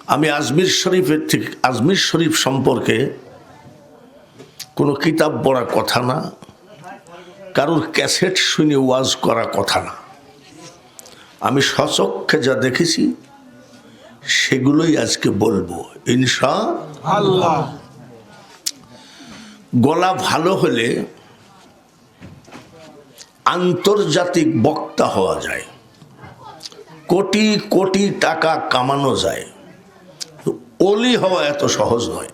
আমি আজমির শরীফ সম্পর্কে কোনো কিতাব পড়া কথা না, কারোর ক্যাসেট শুনে ওয়াজ করা কথা না। আমি সচক্ষে যা দেখেছি সেগুলোই আজকে বলবো ইনশাআল্লাহ। গলা ভালো হলে আন্তর্জাতিক বক্তা হওয়া যায়, কোটি কোটি টাকা কামানো যায়, ওলি হওয়া এত সহজ নয়।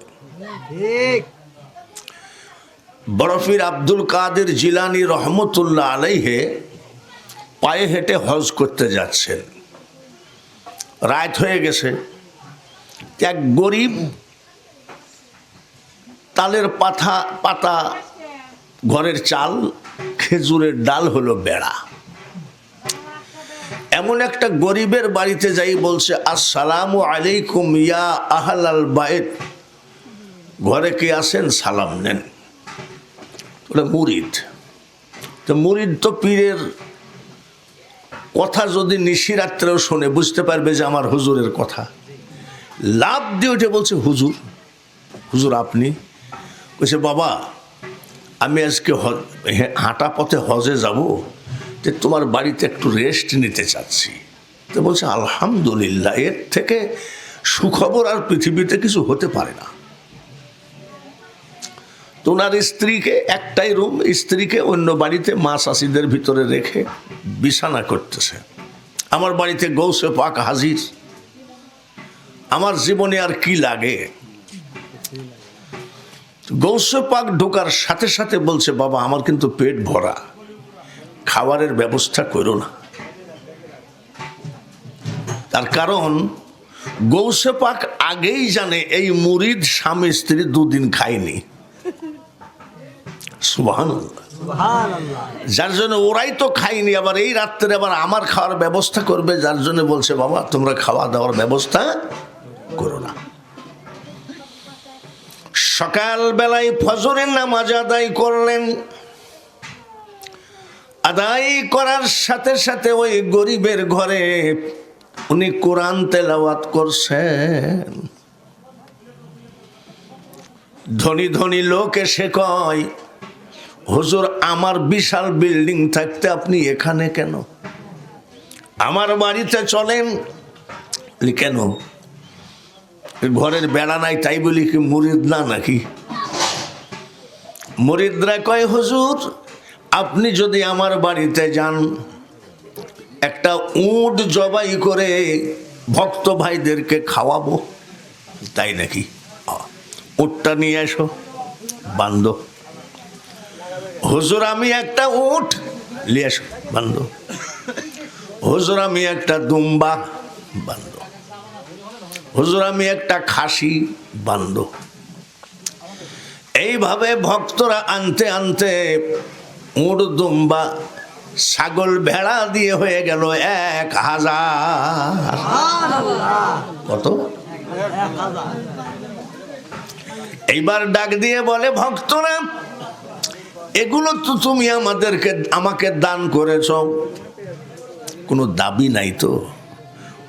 বরফির আব্দুল কাদের জিলানী রহমতুল্লাহ আলাইহে পায়ে হেঁটে হজ করতে যাচ্ছেন। রাত হয়ে গেছে। এক গরিব তালের পাতা ঘরের চাল, খেজুরের ডাল হলো বেড়া। এমন একটা গরিবের বাড়িতে যাই বলছে, আসসালামু আলাইকুম ইয়া আহলাল বাইত, ঘরে কে আছেন সালাম নেন। ওটা মুরিদ। তো মুরিদ তো পীরের কথা যদি নিশিরাত্রেও শোনে বুঝতে পারবে যে আমার হুজুরের কথা। লাভ দিয়ে উঠে বলছে, হুজুর হুজুর আপনি? বলছে, বাবা আমি আজকে হাঁটা পথে হজে যাব, যে তোমার বাড়িতে একটু রেস্ট নিতে চাচ্ছি। তো বলছে, আলহামদুলিল্লাহ, এর থেকে সুখবর আর পৃথিবীতে কিছু হতে পারে না। তো ওনার স্ত্রীকে একটাই রুম, স্ত্রীকে অন্য বাড়িতে মা শাশিদের ভিতরে রেখে বিছানা করতেছে। আমার বাড়িতে গৌসে পাক হাজির, আমার জীবনে আর কি লাগে। গৌসে পাক ঢোকার সাথে সাথে বলছে, বাবা আমার কিন্তু পেট ভরা, খাবারের ব্যবস্থা করো না। তার কারণ গৌসে পাক আগেই জানে এই মুরিদ স্বামী স্ত্রী দুদিন খায়নি। সুবহানাল্লাহ। যার জন্য ওরাই তো খায়নি, আবার এই রাত্রে আবার আমার খাওয়ার ব্যবস্থা করবে, যার জন্য বলছে, বাবা তোমরা খাওয়া দাওয়ার ব্যবস্থা করো না। সকাল বেলায় ফজরের নামাজ আদায় করলেন। আদায় করার সাথে সাথে ওই গরিবের ঘরে উনি কোরআন তেলাওয়াত করছেন। ধনী ধনী লোক এসে কয়, হুজুর আমার বিশাল বিল্ডিং থাকতে আপনি এখানে কেন? আমার বাড়িতে চলেন। কেন? ঘরের বেড়া নাই তাই বলি কি মুরিদ না নাকি? মুরিদরা কয়, হুজুর আপনি যদি আমার বাড়িতে যান, একটা উট জবাই করে ভক্ত ভাইদেরকে খাওয়াবো। তাই নাকি? উটটা নিয়ে এসো, বান্ধ। হুজুর আমি একটা উট নিয়ে এসো, বান্ধ। হুজুর আমি একটা দুম্বা, বান্ধ। হুজুর আমি একটা খাসি, বান্ধ। এইভাবে ভক্তরা আনতে আনতে উট, দুম্বা, ছাগল, ভেড়া দিয়ে হয়ে গেল 1000। কত? এইবার ডাক দিয়ে বলে, ভক্তরা এগুলো তো তুমি আমাকে দান করেছ, কোনো দাবি নাই তো?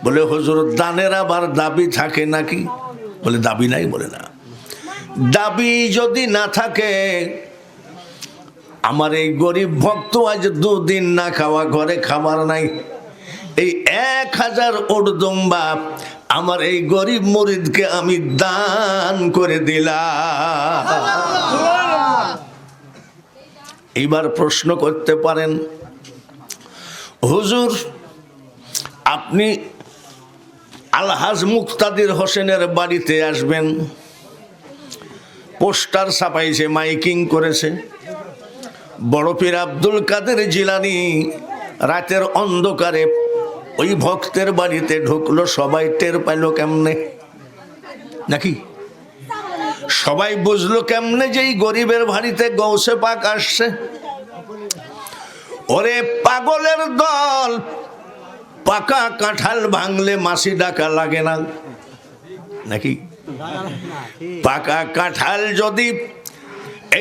বলে, হুজুর দানের আবার দাবি থাকে নাকি? বলে, দাবি নাই। বলে, না, দাবি যদি না থাকে, আমার এই গরিব ভক্ত আজ 2 দিন না খাওয়া, ঘরে খাবার নাই, এই 1000 উট দুম্বা আমার এই গরিব মুরিদকে আমি দান করে দিলাম। এইবার প্রশ্ন করতে পারেন, হুজুর আপনি আলহাজ মুক্তাদির হোসেনের বাড়িতে আসবেন, পোস্টার ছাপাইছে, মাইকিং করেছে। বড় পীর আব্দুল কাদের জিলানী রাতের অন্ধকারে ওই ভক্তের বাড়িতে ঢুকলো, সবাই টের পাইল কেমনে? নাকি সবাই বুঝলো কেমনে যে এই গরিবের বাড়িতে গৌসে পাক আসছে? ওরে পাগলের দল, পাকা কাঁঠাল ভাঙলে মাসি ডাকা লাগে না নাকি? পাকা কাঁঠাল যদি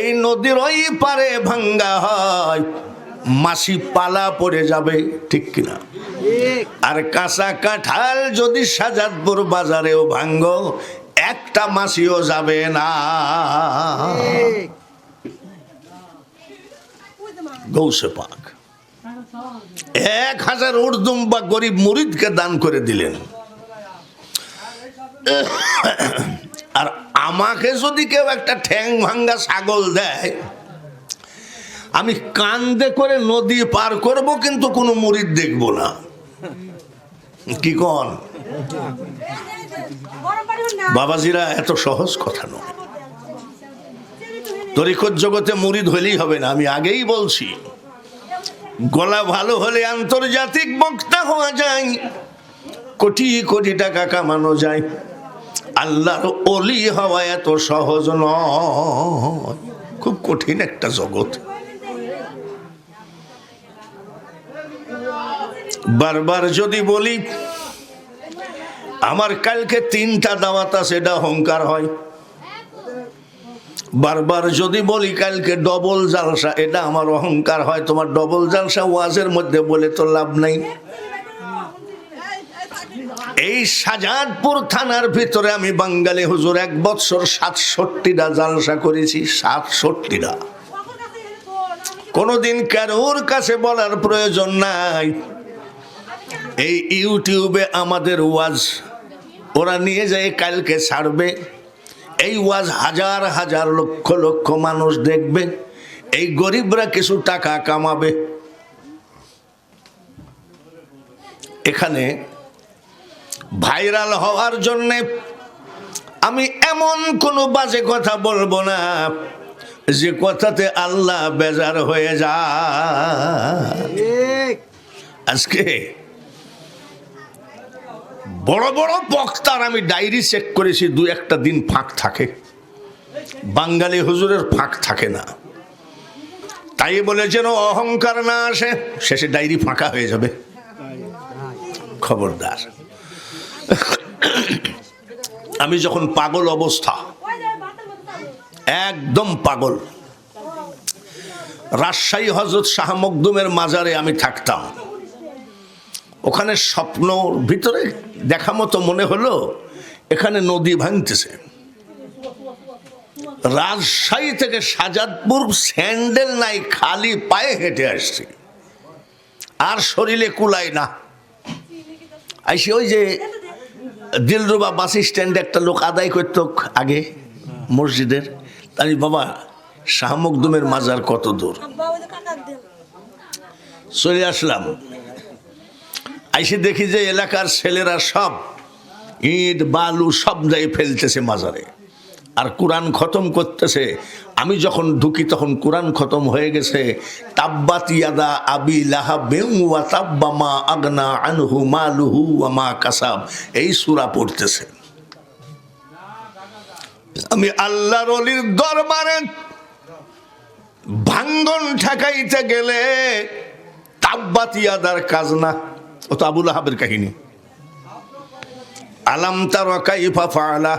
এই নদীর ওই পারে ভাঙ্গা হয়, মাছি পালা পড়ে যাবে, ঠিক কিনা? আর কাঁচা কাঁঠাল যদি শাহজাদপুর বাজারেও ভাঙ্গো একটা মাছিও যাবে না। গৌসে পাক 1000 উর্দুম বা গরিব মুরিদকে দান করে দিলেন। আর আমাকে যদি কেউ একটা ঠ্যাং ভাঙ্গা ছাগল দেয়, আমি কান্দে করে নদী পার করব, কিন্তু কোনো মুরিদ দেখব না। কি কন বাবাজিরা? এত সহজ কথা নয়। তরিকত জগতে মুরিদ হলেই হবে না, আমি আগেই বলছি। গলা ভালো হলে আন্তর্জাতিক বক্তা হওয়া যায়, কোটি কোটি টাকা কামানো যায়। আল্লাহর ওলি হওয়া এত সহজ নয়, খুব কঠিন একটা জগৎ। বারবার যদি বলি আমার কালকে 3টা দাওয়াত আছে, এটা অহংকার হয়। বারবার যদি বলি কালকে ডবল জালসা, এটা আমার অহংকার হয়। তোমার ডবল জালসা ওয়াজের মধ্যে বলে তো লাভ নাই। এই শাহজাদপুর থানার ভিতরে আমি বাঙালি হুজুর 1 বছর 67টা জালসা করেছি, 67টা। কোনদিন কারোর কাছে বলার প্রয়োজন নাই। এই ইউটিউবে আমাদের ওয়াজ ওরা নিয়ে যায়, কালকে ছাড়বে। এই ওয়াজ হাজার হাজার লক্ষ লক্ষ মানুষ দেখবে। এই গরিবরা কিছু টাকা কামাবে। এখানে ভাইরাল হওয়ার জন্য আমি এমন কোনো বাজে কথা বলবো না যে কথাতে আল্লাহ বেজার হয়ে যায়। আজকে বড় বড় বক্তার আমি ডায়েরি চেক করেছি, 2-1টা দিন ফাঁক থাকে। বাঙালি হুজুরের ফাঁক থাকে না। তাই বলে যেন অহংকার না আসে, শেষে ডায়েরি ফাঁকা হয়ে যাবে। খবরদার। আমি যখন পাগল অবস্থা, একদম পাগল, রাজশাহী হযরত শাহ মখদুমের মাজারে আমি থাকতাম। ওখানে স্বপ্নর ভিতরে দেখা মতো মনে হলো এখানে নদী ভাঙতেছে। রাজশাহী থেকে শাহজাদপুর স্যান্ডেল নাই, খালি পায়ে হেঁটে আসছি, আর শরীরে কুলায় না। আইসি ওই যে দিলরুবা বাস স্ট্যান্ডে একটা লোক আদায় করতো আগে মসজিদের। আমি বাবা শাহ মখদুমের মাজার কত দূর, চলে আসলাম। আইসে দেখি যে এলাকার ছেলেরা সব ইট বালু সব যাই ফেলতেছে মাজারে, আর কোরআন খতম করতেছে। আমি যখন ঢুকি তখন কোরআন খতম হয়ে গেছে। তাব্বাত ইয়াদা আবি লাহাবিন ওয়া তাব্বা মা আগনা আনহু মালুহু ওয়া মা কাসাব, এই সূরা পড়তেছে। আমি আল্লাহর ওলির দরবারে ভাঙ্গন ঠেকাইতে গেলে তাব্বাত ইয়াদার কাজ না, ও তো আবু লাহাবের কাহিনী। আলাম তারা কাইফা ফাআলা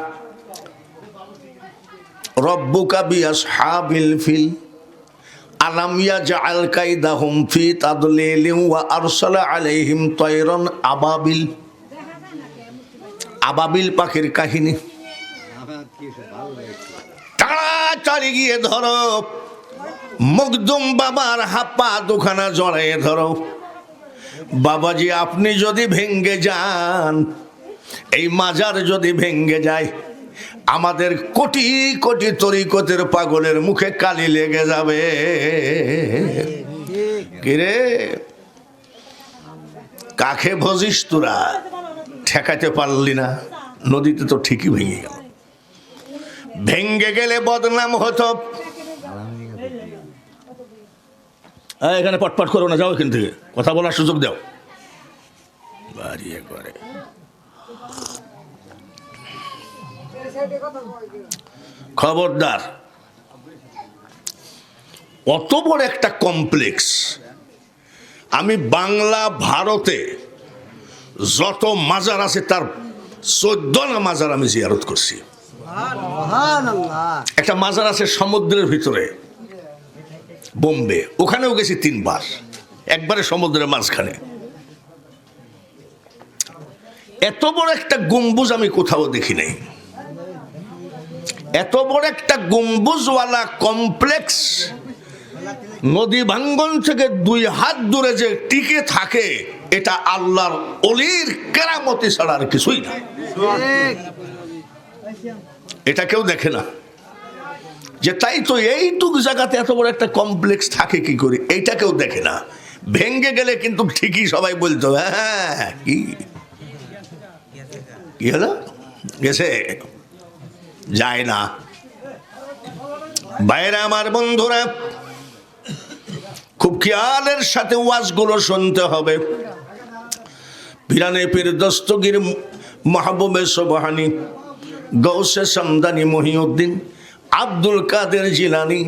রব্বুকা বিআসহাবিল ফিল আলাম ইয়াজআল কাইদাহুম ফি তাদলিলিন ওয়া আরসালা আলাইহিম তায়রান আবাবিল। আবাবিল পাখির কাহিনী। তাড়াতাড়ি গিয়ে ধরো, মখদুম বাবার হাপা দুখানা জড়াইয়ে ধরো। বাবাজি আপনি যদি ভেঙ্গে যান, এই মাজার যদি ভেঙ্গে যায়, আমাদের কোটি কোটি তরিকতের পাগলের মুখে কালি লেগে যাবে। কিরে কাকে ভজিস তোরা? ঠেকাতে পারলি না, নদীতে তো ঠিকই ভেঙে গেল। ভেঙ্গে গেলে বদনাম হতো। এখানে পটপট করো না, যাও এখান থেকে, কথা বলার সুযোগ দাও। বাড়িয়ে করে খবরদার। অত বড় একটা কমপ্লেক্স, আমি বাংলা ভারতে যত মাজার আছে তার 14টা মাজার আমি জিয়ারত করছি। একটা মাজার আছে সমুদ্রের ভিতরে, বোম্বে, ওখানেও গেছি 3 বার, একবারে সমুদ্রের মাঝখানে। এত বড় একটা গম্বুজ আমি কোথাও দেখি নাই। এত বড় একটা গম্বুজওয়ালা কমপ্লেক্স নদী ভাঙ্গন থেকে 2 হাত দূরে যে টিকে থাকে, এটা আল্লাহর ওলির কেরামতি ছাড়া আর কিছুই না। এটা কেউ দেখে না। যে তাই তো এইটুকু জায়গাতে এত বড় একটা কমপ্লেক্স থাকে কি করে, এইটা কেউ দেখে না। ভেঙ্গে গেলে কিন্তু ঠিকই সবাই বলতো, হ্যাঁ কি হলো, গেছে, যায় না। বাইরে আমার বন্ধুরা, খুব খেয়ালের সাথে ওয়াজগুলো শুনতে হবে। পিরানে পীর দস্তগীর মাহবুবে সুবহানী গৌসে সামদানি মহিউদ্দিন আব্দুল কাদের জিলানী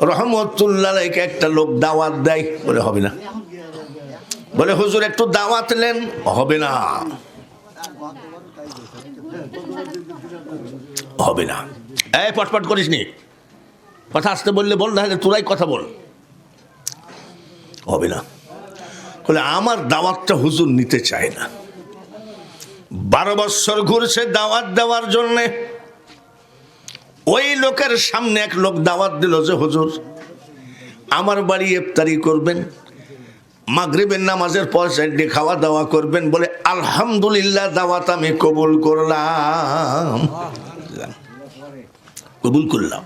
রহমতুল্লাহ আলাইহি একটা লোক দাওয়াত দেয়, বলে হবে না, বলে হুজুর একটু দাওয়াত নেন, হবে না, হবে না। এই পটপট করিস নি, কথা আসতে বললে বল, না হলে তোরাই কথা বল, হবে না। বলে আমার দাওয়াতটা হুজুর নিতে চায় না। 12 বছর ঘুরছে দাওয়াত দেওয়ার জন্যে। ওই লোকের সামনে এক লোক দাওয়াত দিল যে হুজুর আমার বাড়ি ইফতারি করবেন, মাগরিবের নামাজের পর চারটে খাওয়া দাওয়া করবেন। বলে আলহামদুলিল্লাহ, দাওয়াত আমি কবুল করলাম, কবুল করলাম।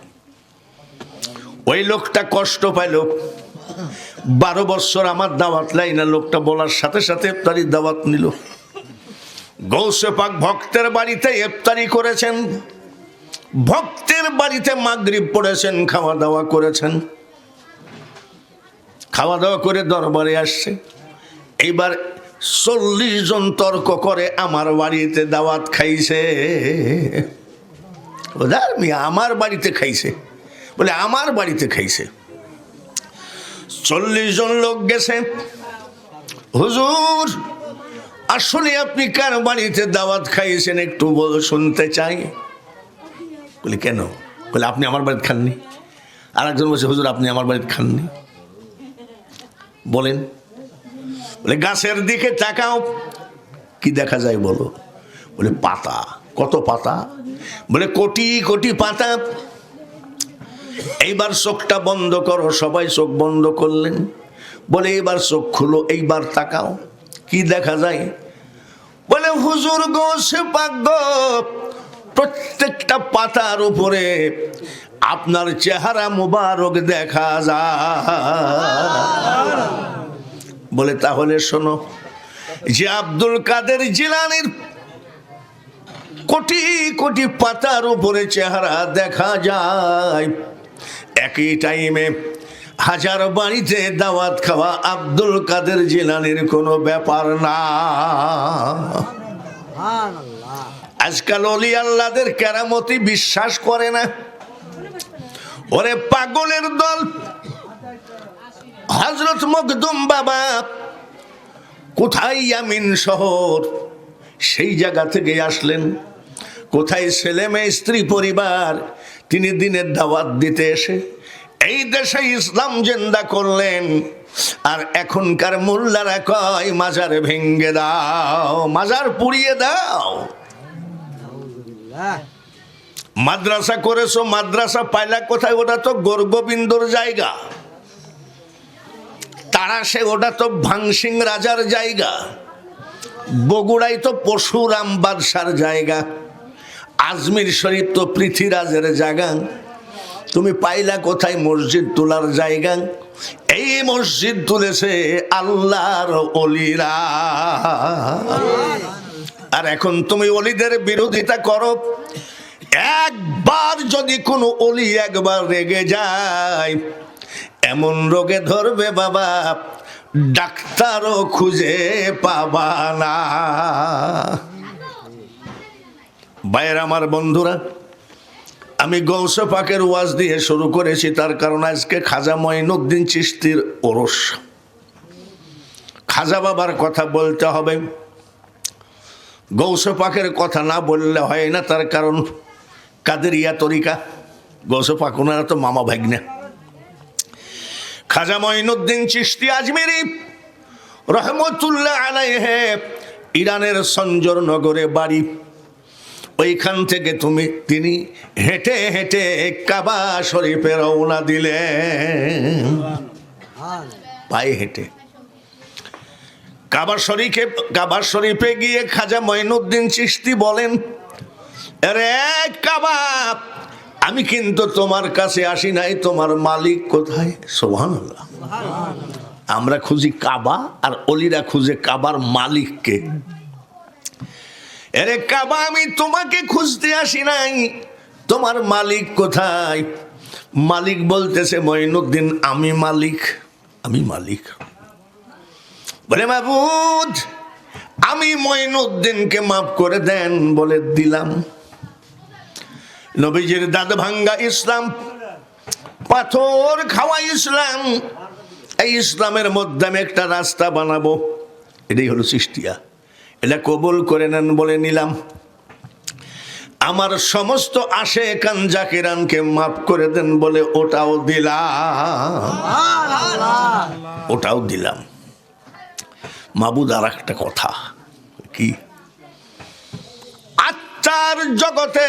ওই লোকটা কষ্ট পাইল। 12 বছর আমার দাওয়াত লাই না, লোকটা বলার সাথে সাথে ইফতারি দাওয়াত নিল। গৌসে পাক ভক্তের বাড়িতে ইফতারি করেছেন, ভক্তের বাড়িতে মাগরিব পড়েছেন, খাওয়া দাওয়া করেছেন। খাওয়া দাওয়া করে দরবারে আসছে। এইবার 40 জন তর্ক করে আমার বাড়িতে দাওয়াত খাইছে। আমার বাড়িতে খাইছে, বলে আমার বাড়িতে খাইছে। 40 জন লোক গেছে, হুজুর আসলে আপনি কার বাড়িতে দাওয়াত খাইছেন একটু শুনতে চাই। বলি কেন? বলে আপনি আমার বাড়িতে খাননি। আর একজন বলছে হুজুর আপনি আমার বাড়িতে খাননি, বলেন। বলে গাছের দিকে তাকাও, কি দেখা যায় বলো? বলে পাতা। কত পাতা? বলে কোটি কোটি পাতা। এইবার চোখটা বন্ধ করো। সবাই চোখ বন্ধ করলেন। বলে এবার চোখ খুলো, এইবার তাকাও, কি দেখা যায়? বলে হুজুর গোসে পাক গো, প্রত্যেকটা পাতার উপরে আপনার চেহারা মুবারক দেখা যায়। বলে তাহলে শোনো, যে আব্দুল কাদের জিলানীর কোটি কোটি পাতার উপরে চেহারা দেখা যায়, একই টাইমে 1000 বাড়িতে দাওয়াত খাওয়া আব্দুল কাদের জিলানীর কোনো ব্যাপার না। আজকাল ওলি আল্লাহদের কেরামতি বিশ্বাস করে না। ওরে পাগলের দল। হযরত মখদুম বাবা কোথায় ইয়ামিন শহর, সেই জায়গা থেকে আসলেন। কোথায় ছেলে মেয়ে স্ত্রী পরিবার, তিনি দিনের দাওয়াত দিতে এসে এই দেশে ইসলাম জিন্দা করলেন। আর এখনকার মোল্লারা কয় মাজার ভেঙ্গে দাও, মাজার পুড়িয়ে দাও। মাদ্রাসা করেছো, মাদ্রাসা পাইলা কোথায়? ওটা তো গোরগোবিন্দর জায়গা। তারাশে ওটা তো ভাংসিং রাজার জায়গা। বগুড়াই তো পরশুরাম বাদশার জায়গা। আজমির শরীফ তো পৃথ্বীরাজের জায়গা। তুমি পাইলা কোথায় মসজিদ তোলার জায়গা? এই মসজিদ তুলেছে আল্লাহর ওলিরা। আর এখন তুমি ওলিদের বিরোধিতা করো। একবার যদি কোনো ওলি একবার রেগে যায়, এমন রোগে ধরবে বাবা, ডাক্তারও খুঁজে পাবা না। ভাইয়ের আমার বন্ধুরা, আমি গৌসে পাকের ওয়াজ দিয়ে শুরু করেছি, তার কারণ আজকে খাজা মঈনুদ্দিন চিশতির ওরস। খাজা বাবার কথা বলতে হবে, গৌসে পাকের কথা না বললে হয় না। তার কারণ কাদেরিয়া তরিকা, গৌসে পাক ওনারা তো মামা ভাগ্নে। খাজা মঈনুদ্দিন চিশতি আজমেরি রহমতুল্লাহ আলাইহি ইরানের সঞ্জর নগরে বাড়ি। ওইখান থেকে তিনি হেঁটে হেঁটে কাবা শরীফে রওনা দিলেন, পায়ে হেঁটে কাবা শরীফে গিয়ে খাজা মঈনুদ্দিন চিশতি বলেন, আরে কাবা, আমি কিন্তু তোমার কাছে আসি নাই, তোমার মালিক কোথায়? সুবহানাল্লাহ। আমরা খুঁজি কাবা আর অলিরা খুঁজে কাবার মালিককে। আরে কাবা, আমি তোমাকে খুঁজতে আসি নাই, তোমার মালিক কোথায়? মালিক বলতেছে, মঈনুদ্দিন আমি মালিক। বলে, মাবুদ আমি মঈনুদ্দিনকে মাফ করে দেন। বলে, দিলাম। নবীজির দাঁত ভাঙ্গা ইসলাম, পাথর খাওয়া ইসলাম, এই ইসলামের মধ্যে আমি একটা রাস্তা বানাবো, এটাই হলো চিশতিয়া। এটা কবুল করে নেন। বলে, নিলাম। আমার সমস্ত আশেকান জাকিরানকে মাফ করে দেন। বলে, ওটাও দিলাম। মাবুদ আর একটা কথা, কি? আত্মার জগতে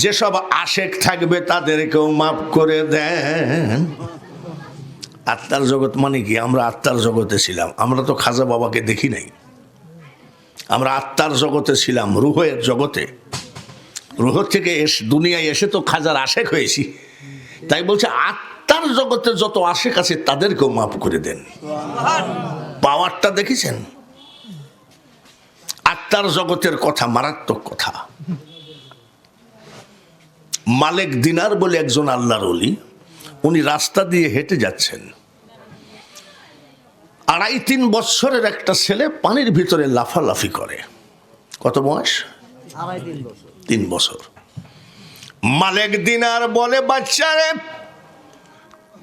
যেসব আশেক থাকবে তাদেরকেও মাফ করে দেন। আত্মার জগৎ মানে কি? আমরা আত্মার জগতে ছিলাম, আমরা তো খাজা বাবাকে দেখি নাই। আমরা আত্মার জগতে ছিলাম, রুহের জগতে। রুহ থেকে দুনিয়ায় এসে তো খাজার আশেক হয়েছি। তাই বলছে আত্মার জগতে যত আশেক আছে তাদেরকেও মাফ করে দেন। পাওয়ারটা দেখেছেন? আত্মার জগতের কথা মারাত্মক কথা। মালিক দিনার বলে একজন আল্লাহর ওলি, উনি রাস্তা দিয়ে হেঁটে যাচ্ছেন। 2.5-3 বছরের একটা ছেলে পানির ভিতরে লাফালাফি করে। কত বয়স? 3 বছর। মালিক দিনার বলে, বাচ্চারে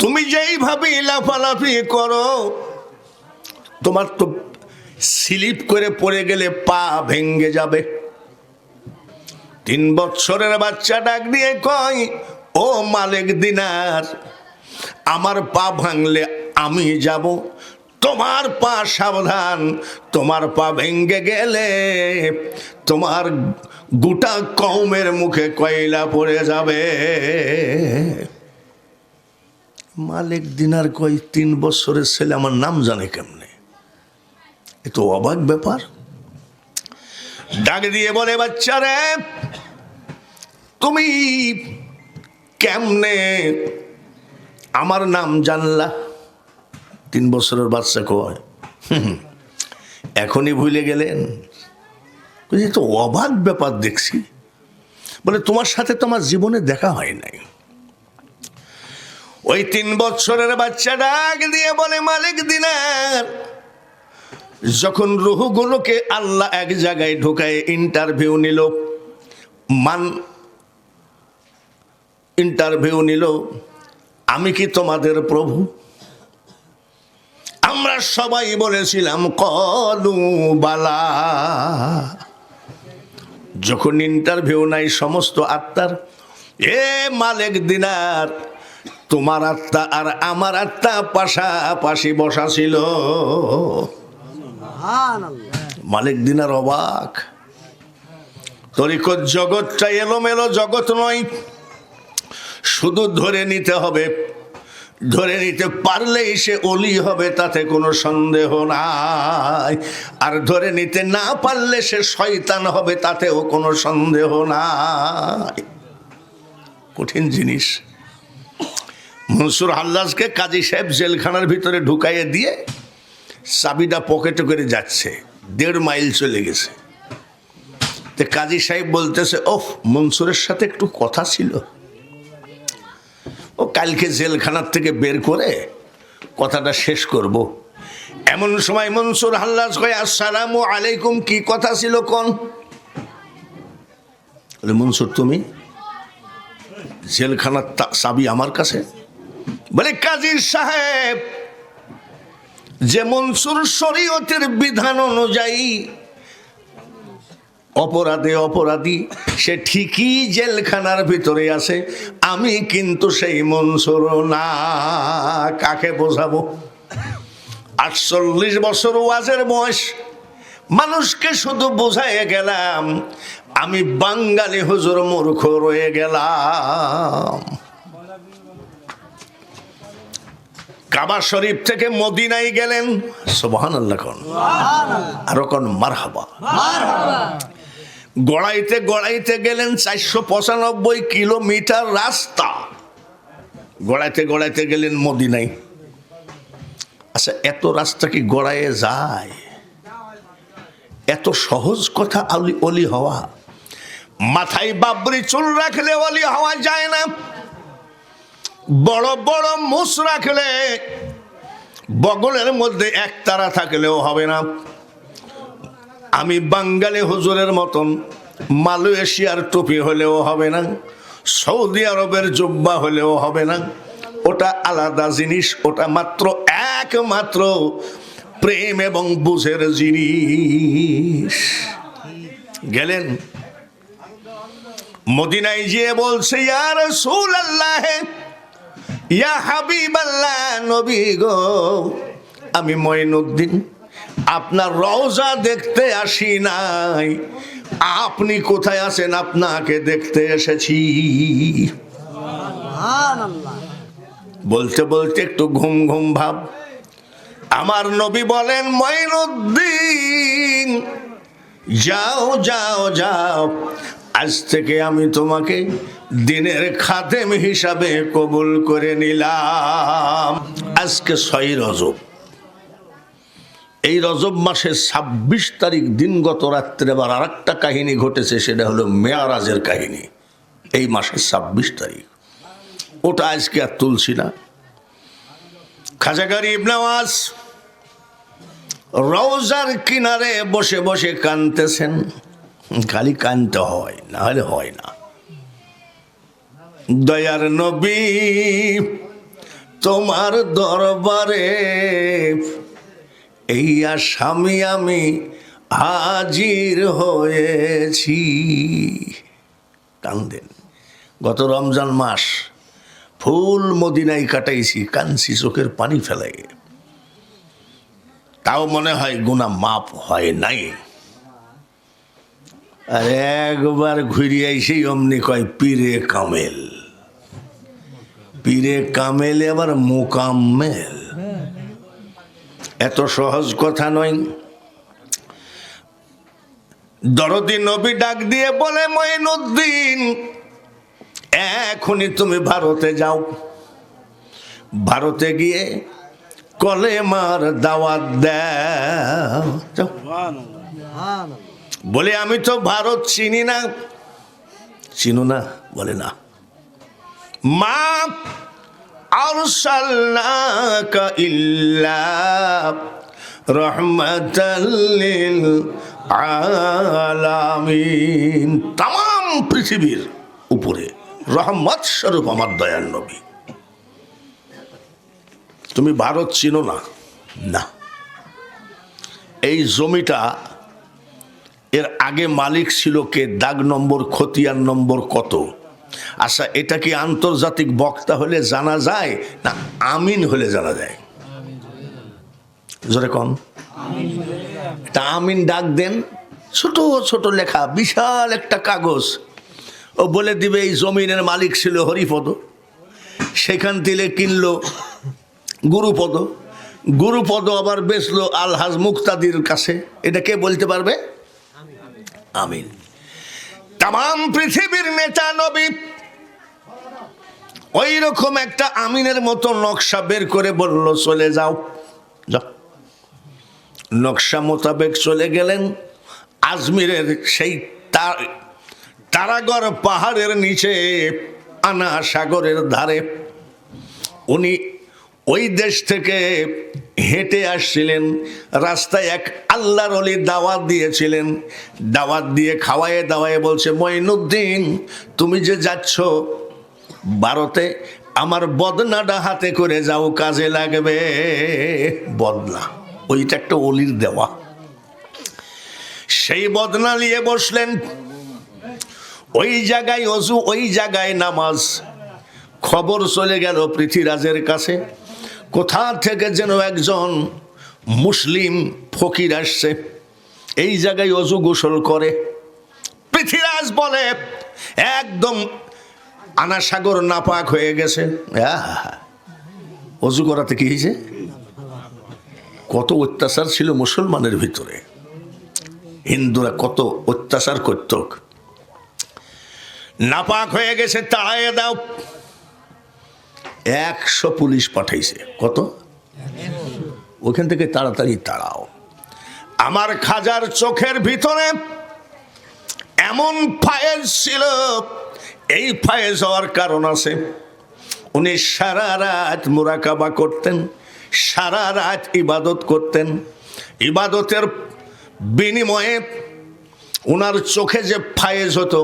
তুমি যেইভাবে লাফালাফি করো, তোমার তো স্লিপ করে পড়ে গেলে পা ভেঙে যাবে। 3 বছরের বাচ্চা ডাক দিয়ে কয়, ও মালিক দিনার, আমার পা ভাঙলে আমি যাব, তোমার পা সাবধান, তোমার পা ভেঙে গেলে তোমার গোটা কওমের মুখে কয়লা পড়ে যাবে। মালিক দিনার কয়, 3 বছরের ছেলে আমার নাম জানে কেমনে? এ তো অবাক ব্যাপার। ডাক দিয়ে বলে, বাচ্চারে তুমি কেমনে আমার নাম জানলা? 3 বছরের বাচ্চা কয়, এখনই ভুলে গেলেন? তো অবাক ব্যাপার দেখছি। বলে, তোমার সাথে তো আমার জীবনে দেখা হয় নাই। ওই 3 বছরের বাচ্চা ডাক দিয়ে বলে, মালিক দিনার, যখন রুহগুলোকে আল্লাহ এক জায়গায় ঢুকায় ইন্টারভিউ নিল, আমি কি তোমাদের প্রভু? আমরা সবাই বলেছিলাম কলু বালা। যখন ইন্টারভিউ নাই সমস্ত আত্মার, এ মালিক দিনার, তোমার আত্মা আর আমার আত্মা পাশাপাশি বসা ছিল। মালিক দিনার অবাক। তরিকত জগৎটা এলোমেলো জগৎ নয়, শুধু ধরে নিতে হবে। ধরে নিতে পারলেই সে ওলি হবে, তাতে কোনো সন্দেহ নাই। আর ধরে নিতে না পারলে সে শয়তান হবে, তাতেও কোনো সন্দেহ নাই। কঠিন জিনিস। মনসুর হাল্লাজকে কাজী সাহেব জেলখানার ভিতরে ঢুকাইয়ে দিয়ে চাবিটা পকেটে করে যাচ্ছে, 1.5 মাইল চলে গেছে। তো কাজী সাহেব বলতেছে, ওহ, মনসুরের সাথে একটু কথা ছিল, ও কালকে জেলখানার থেকে বের করে কথাটা শেষ করব। এমন সময় মনসুর হাল্লাজ কয়, আসসালামু আলাইকুম, কি কথা ছিল কোন? মনসুর, তুমি? জেলখানার চাবি আমার কাছে। বলে, কাজী সাহেব, যে মনসুর শরীয়তের বিধান অনুযায়ী অপরাধে অপরাধী, সে ঠিকই জেলখানার ভিতরে আছে, আমি কিন্তু সেই মনসুর না। কাকে বোঝাবো? 48 বছর ওয়াজের বয়স, মানুষকে শুধু বোঝাইয়ে গেলাম, আমি বাঙালি হুজুর মূর্খ রয়ে গেলাম। কাবা শরীফ থেকে মদিনায় গেলেন, সুবহানাল্লাহ কোন, আরো কোন মারহাবা। গড়াইতে গড়াইতে গেলেন 495 কিলোমিটার রাস্তা, গড়াইতে গড়াইতে গেলেন মদিনায়। আচ্ছা, এত রাস্তা কি গড়াইয়ে যায়? এত সহজ কথা অলি হওয়া? মাথায় বাবরি চুল রাখলে অলি হওয়া যায় না, বড় বড় মুছ রাখলে, বগলের মধ্যে একতারা থাকলেও হবে না। আমি বাঙালি হুজুরের মতন মালয়েশিয়ার টুপি হলেও হবে না, সৌদি আরবের জুব্বা হলেও হবে না, ওটা আলাদা জিনিস। ওটা মাত্র একমাত্র প্রেম এবং বুঝের জিনিস। গেলেন মদিনায় গিয়ে বলছে, ইয়া রাসূলুল্লাহ, ইয়া হাবিবাল্লাহ, নবী গো, আমি মঈনুদ্দিন আপনার রওজা দেখতে আসি নাই, আপনি কোথায় আছেন আপনাকে দেখতে এসেছি। বলতে বলতে একটু ঘুম ঘুম ভাব। আমার নবী বলেন, মঈনুদ্দিন যাও যাও যাও, আজ থেকে আমি তোমাকে দিনের খাদেম হিসাবে কবুল করে নিলাম। আজকে 6 রজব। এই রজব মাসের 26 তারিখ দিনগত রাত্রে আবার আর একটা কাহিনী ঘটেছে, সেটা হলো মেয়ারাজের কাহিনী। এই মাসের 26 তারিখ, ওটা আজকে আর তুলছি না। খাজা গরিব নওয়াজ রওজার কিনারে বসে বসে কাঁদতেছেন। খালি কাঁদতে হয়, না হলে হয় না। দয়ার নবী তোমার দরবারে এই আসামি আমি হাজির হয়েছি। কান্দেন। গত রমজান মাস ফুল মদিনায় কাটাইছি, কাঁদছি চোখের পানি ফেলাই, তাও মনে হয় গুনাহ মাপ হয় নাই। আর একবার ঘুরিয়ে এসেই অমনি কয় পীরে কামেল। পীরে কামেল আবার মুকাম্মেল, এত সহজ কথা নয়। দরদি নবী ডাক দিয়ে বলে, মঈনুদ্দিন এখনই তুমি ভারতে যাও, ভারতে গিয়ে কলেমার দাওয়াত দাও। বলে আমি তো ভারত চিনি না। চিনো না? বলে না। মা আরসালনাকা ইল্লা রাহমাতাল লিল আলামিন। তাম পৃথিবীর উপরে রহমত স্বরূপ আমার দয়ার নবী। তুমি ভারত চিনো না? না। এই জমিটা এর আগে মালিক ছিল কে? দাগ নম্বর, খতিয়ান নম্বর কত? আচ্ছা, এটা কি আন্তর্জাতিক বক্তা হলে জানা যায় না আমিন হলে জানা যায়? জোরে কন। তা আমিন ডাক দেন, ছোট ছোট লেখা, বিশাল একটা কাগজ। ও বলে দিবে এই জমিনের মালিক ছিল হরিপদ, সেখান থেকে কিনলো গুরুপদ, গুরুপদ আবার বেচলো আলহাজ মুক্তাদির কাছে। এটা কে বলতে পারবে? আমিন। তাম পৃথিবীর নেতা নবী ওই রকম একটা আমিনের মতো নকশা বের করে বলল, চলে যাও। নকশা মোতাবেক চলে গেলেন আজমিরের সেই তারাগড় পাহাড়ের নিচে, আনা সাগরের ধারে। উনি ওই দেশ থেকে হেঁটে আসছিলেন, রাস্তায় এক আল্লাহর ওলি দাওয়াত দিয়েছিলেন। দাওয়াত দিয়ে খাওয়ায়ে দাওয়ায়ে বলছে, মঈনুদ্দিন তুমি যে যাচ্ছ ভারতে, আমার বদনাটা হাতে করে যাও, কাজে লাগবে। বদনা ওইটা একটা অলির দেওয়া। সেই বদনা নিয়ে বসলেন। ওই জায়গায় অজু, ওই জায়গায় নামাজ। খবর চলে গেল পৃথ্বীরাজের কাছে, কোথা থেকে যেন একজন মুসলিম ফকির আসছে, এই জায়গায় অজু গোসল করে। পৃথ্বীরাজ বলে একদম আনাসাগর নাপাক হয়ে গেছে। অজু করাতে কি হয়েছে? কত অত্যাচার ছিল মুসলমানের ভিতরে, হিন্দুরা কত অত্যাচার করত। নাপাক হয়ে গেছে, তাড়াইয়ে দাও। 100 পুলিশ পাঠাইছে। কত? ওখান থেকে তাড়াতাড়ি তাড়াও। আমার খাজার চোখের ভিতরে এমন ফায়েজ ছিল, এই ফায়েজ হওয়ার কারণ আছে। উনি সারা রাত মুরাকাবা করতেন, সারা রাত ইবাদত করতেন। ইবাদতের বিনিময়ে ওনার চোখে যে ফায়েজ হতো,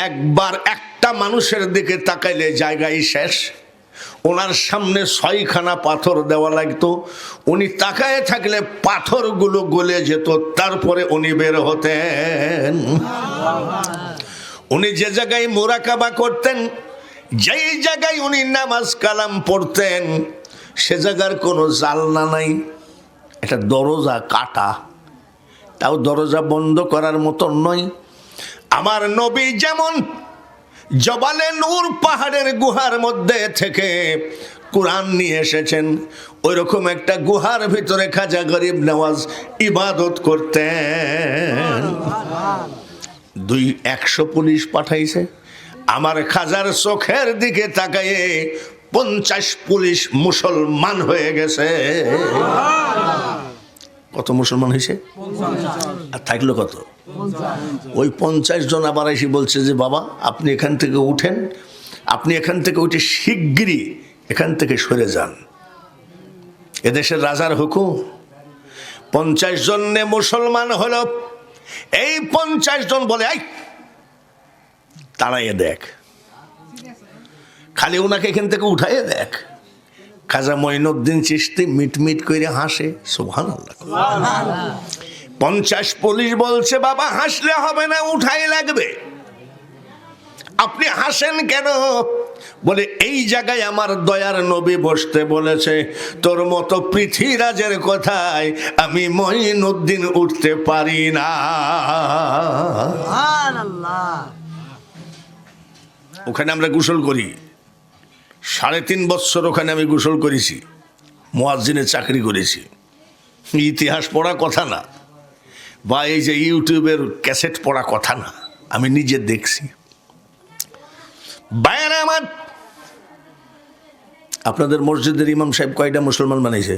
একবার একটা মানুষের দিকে তাকাইলে জায়গায় শেষ। ওনার সামনে 6খানা পাথর দেওয়া লাগতো, উনি তাকায় থাকলে পাথরগুলো গলে যেত, তারপরে উনি বের হতেন। উনি যে জায়গায় মুরাকাবা করতেন, যেই জায়গায় উনি নামাজ কালাম পড়তেন, সে জায়গার কোনো জালনা নাই, একটা দরজা কাটা, তাও দরজা বন্ধ করার মতন নয়। আমার নবী যেমন জবালে নূর পাহাড়ের গুহার মধ্যে থেকে কোরআন নিয়ে এসেছেন, ওই রকম একটা গুহার ভিতরে খাজা গরিব নওয়াজ ইবাদত করতেন। 100 পুলিশ পাঠাইছে। আমার খাজার চোখের দিকে তাকায়ে 50 পুলিশ মুসলমান হয়ে গেছে। কত মুসলমান হয়েছে? আর থাকলো কত? ওই 50 জন আবার এসে বলছে যে বাবা আপনি এখান থেকে উঠেন, আপনি এখান থেকে উঠে শিগগিরই এখান থেকে সরে যান, এদেশের রাজার হুকুম। 50 জনে মুসলমান হলো। এই 50 জন বলে এই তাড়াইয়ে দেখ, খালি ওনাকে এখান থেকে উঠাইয়ে দেখ। খাজা মঈনুদ্দিন চিশতি মিটমিট করে হাসে, সুবহানাল্লাহ। 50 পুলিশ বলছে বাবা হাসলে হবে না, উঠাই লাগবে। আপনি হাসেন কেন? বলে এই জায়গায় আমার দয়ার নবী বসতে বলেছে, তোর মতো পৃথ্বীরাজের কথায় আমি মঈনুদ্দিন উঠতে পারি না। ওখানে আমরা গোসল করি, 3.5 বছর ওখানে আমি গোসল করেছি, মুয়াজ্জিনের চাকরি করেছি। ইতিহাস পড়া কথা না, বা এই যে ইউটিউবের ক্যাসেট পড়া কথা না, আমি নিজে দেখছি। বাইরে আমার আপনাদের মসজিদের ইমাম সাহেব কয়টা মুসলমান বানাইছে?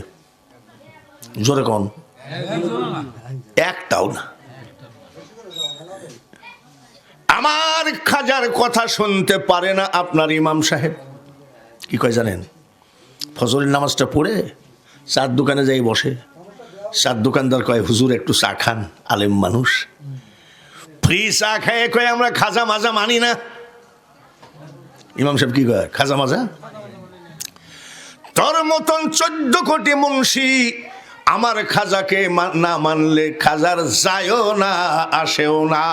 জোরে কোন? একটাও না। আমার খাজার কথা শুনতে পারে না আপনার ইমাম সাহেব। কি কয় জানেন? ফজরের নামাজটা পড়ে চার দোকানে যাই বসে, চার দোকানদার কয় হুজুর একটু চা খান, আলেম মানুষ। ফ্রি চা খায় কয় আমরা খাজা মাজা মানি না। ইমাম সাহেব কি কয়? খাজা মাজা? তোর মতন 14 কোটি মুন্সি আমার খাজাকে না মানলে খাজার যায়ও না আসেও না।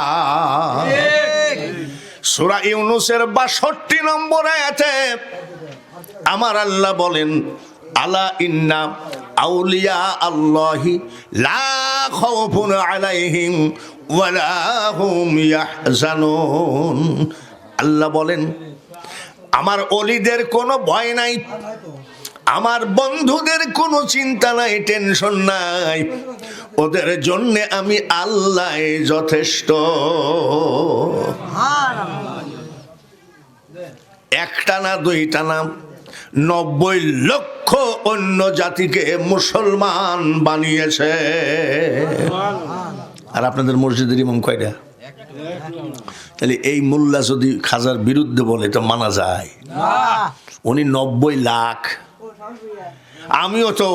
সূরা ইউনূসের 62 নম্বর আয়াতে আমার আল্লাহ বলেন, আলা ইন্না আউলিয়া আল্লাহি লা খাউফুন আলাইহিম ওয়ালা হুম ইয়াহজানুন। আল্লাহ বলেন আমার ওলিদের কোনো ভয় নাই, আমার বন্ধুদের কোনো চিন্তা নাই, টেনশন নাই, ওদের জন্য আমি আল্লাহ যথেষ্ট। একটা না দুইটা না, 90 লক্ষ অন্য জাতিকে মুসলমান বানিয়েছে। আর আপনাদের মসজিদের ইমাম কয়টা? তাহলে এই মোল্লা যদি খাজার বিরুদ্ধে বলে তো মানা যায়? উনি 90 লাখ। আমিও তো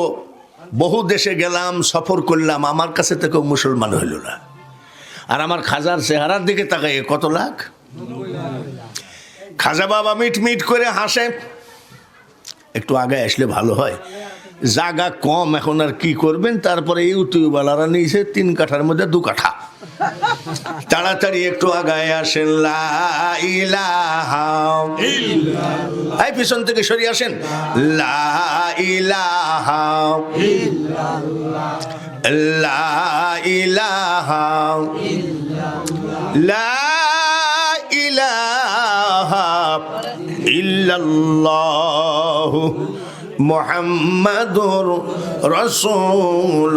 বহু দেশে গেলাম, সফর করলাম, আমার কাছে তো কেউ মুসলমান হইল না। আর আমার খাজার চেহারার দিকে তাকাই কত লাখ। খাজা বাবা মিট মিট করে হাসে। একটু আগে আসলে ভালো হয়, জায়গা কম, এখন আর কি করবেন। তারপরে ইউটিউবওয়ালারা নিয়েছে 3 কাঠার মধ্যে 2 কাঠা। তাড়াতাড়ি একটু আগায় আসেন। লা ইলাহা ইল্লাল্লাহ। এই পিছন থেকে সরিয়ে আসেন। লা ইলাহা ইল্লাল্লাহ, লা ইলাহা ইল্লাল্লাহ, লা ইলাহা ইল্লাল্লাহ মুহাম্মাদুর রাসূলুল্লাহ।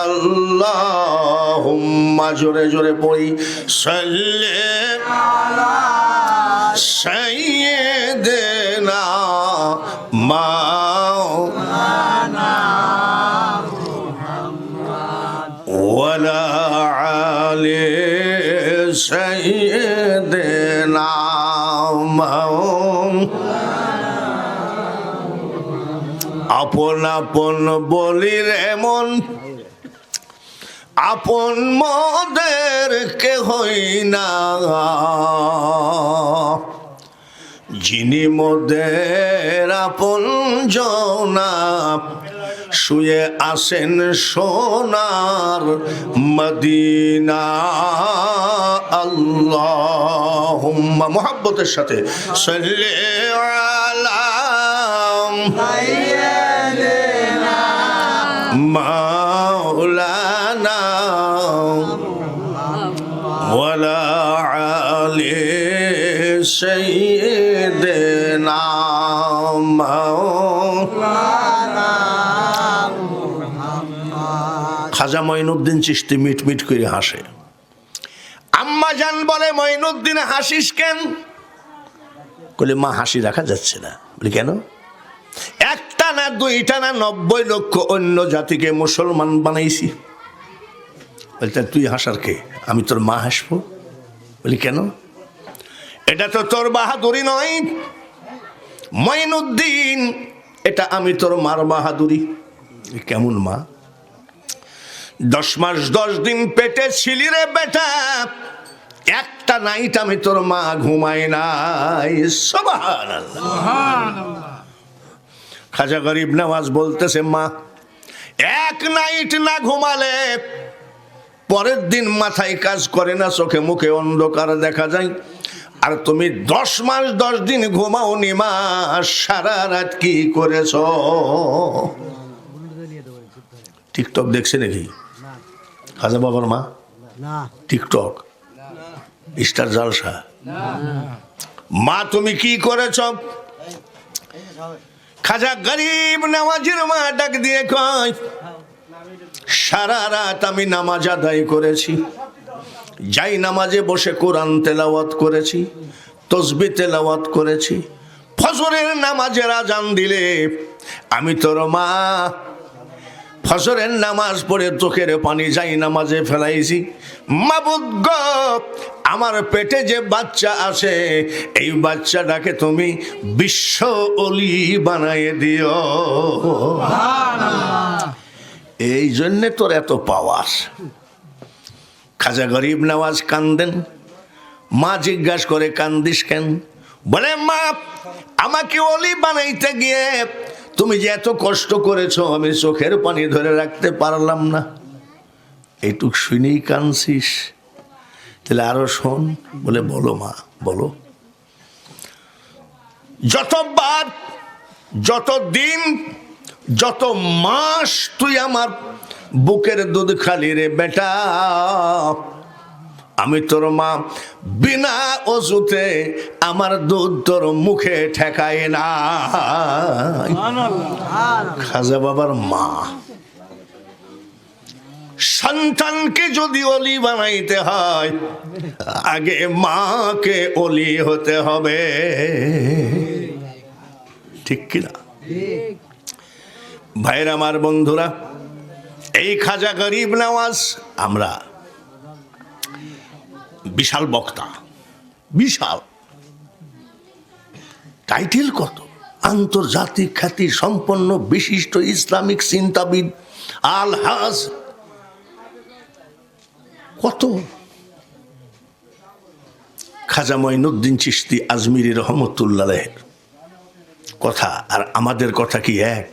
আল্লাহুম্মা, জোরে জোরে পড়ি, সাল্লি আলা সাইয়্যিদিনা মাওলানা মুহাম্মদ ওয়ালা আলি সাইয়্যিদিনা আপন আপন বলির এমন আপন মোদের কেহই না, যিনি মোদের আপন জনা শুয়ে আসেন সোনার মদিনা। আল্লাহুম্মা, মুহাব্বতের সাথে, সাল্লি আলা সাইয়্যিদিনা মাওলানা ওয়ালা আলি সাইয়্যিদিনা মাওলানা। খাজা মঈনুদ্দিন চিশতি মিট মিট করে হাসে। আম্মা জান বলে, মঈনুদ্দিন হাসিস কেন? বলে, মা হাসি রাখা যাচ্ছে না। বলি, কেন? একটা না, 2টা না, 90 লক্ষ অন্য জাতিকে মুসলমান বানাইছি। বলতে, তুই হাসার কে? আমি তোর মা হাসবো? বলি, কেন? এটা তো তোর বাহাদুরি নয় মঈনুদ্দিন, এটা আমি তোর মার বাহাদুরি। কেমন মা? 10 মাস 10 দিন পেটে ছিলি রে বেটা, একটা নাইট আমি তোর মা ঘুমাই নাই। সুবহানাল্লাহ, সুবহানাল্লাহ। খাজা গরিব নওয়াজ বলতেছে, মা এক নাইট না ঘুমালে পরের দিন মাথায় কাজ করে না, চোখে মুখে অন্ধকার দেখা যায়। আর তুমি 10 মাস 10 দিন ঘুমাওনি মা, সারা রাত কি করেছ? টিকটক দেখছে নাকি খাজা বাবার মা? টিকটক, স্টার জালসা? মা তুমি কি করেছ? খাজা গরিব নওয়াজের মা ডাক দিয়ে কয়, সারা রাত আমি নামাজ আদায় করেছি, যাই নামাজে বসে কোরআন তেলাওয়াত করেছি, তসবিহ তেলাওয়াত করেছি। ফজরের নামাজের আজান দিলে আমি তোর মা ফজরের নামাজ পড়ে চোখের পানি যাই নামাজে ফেলাইছি। মাবুদ গো, আমার পেটে যে বাচ্চা আসে, এই বাচ্চাটাকে তুমি বিশ্ব ওলি বানায় দিও। এই জন্যে তোর এত পাওয়ার। খাজা গরিব নওয়াজ কান্দেন। মা জিজ্ঞাসা করে, কান্দিস কেন? বলে, মা আমাকে ওলি বানাইতে গিয়ে তুমি যে এত কষ্ট করেছো, আমি চোখের পানি ধরে রাখতে পারলাম না। এইটুক শুনেই কাঁদছিস? তাহলে আরো শোন। বলে, বলো মা, বলো। যতবার, যত দিন, যত মাস তুই আমার বুকের দুধ খালি রে বেটা, আমি তোর মা বিনা অজুতে আমার দুধ তোর মুখে ঠেকায় না। খাজা বাবার মা। সন্তানকে যদি অলি বানাইতে হয়, আগে মাকে অলি হতে হবে। ঠিক কিনা ভাইরা আমার, বন্ধুরা? এই খাজা গরিব নওয়াজ, আমরা বিশাল বক্তা, বিশাল টাইটেল, কত আন্তর্জাতিক খ্যাতি সম্পন্ন বিশিষ্ট ইসলামিক চিন্তাবিদ, আলহাজ, কত। খাজা মঈনুদ্দিন চিশতি আজমিরি রহমতুল্লাহ কথা আর আমাদের কথা কি এক?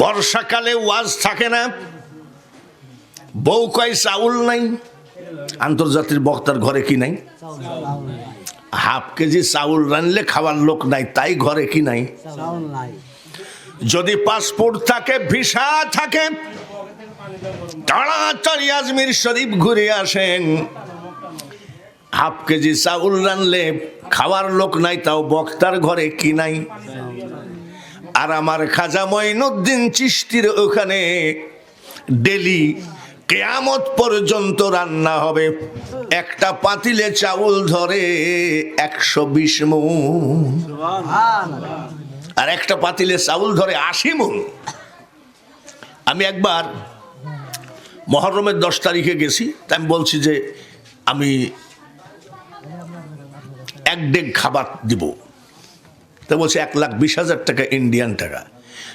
বর্ষাকালে ওয়াজ থাকে না, বউ কয় চাউল নাই, আন্তর্জাতিক বক্তার ঘরে কি নাই? হাফ কেজি চাউল রানলে খাওয়ার লোক নাই, তাই ঘরে কি নাই? যদি পাসপোর্ট থাকে, ভিসা থাকে, তাড়াতাড়ি আজমির শরীফ ঘুরে আসেন। হাফ কেজি চাউল রানলে খাওয়ার লোক নাই, তাও বক্তার ঘরে কি নাই? আর আমার খাজা মঈনুদ্দিন চিশতির ওখানে ডেলি কিয়ামত পর্যন্ত রান্না হবে। একটা পাতিলে চাউল ধরে 120 মণ, আর একটা পাতিলে চাউল ধরে 80 মণ। আমি একবার মহরমের 10 তারিখে গেছি, তাই আমি বলছি যে আমি 1 ডেগ খাবার দিব। তা বলছে 1,20,000 টাকা, ইন্ডিয়ান টাকা।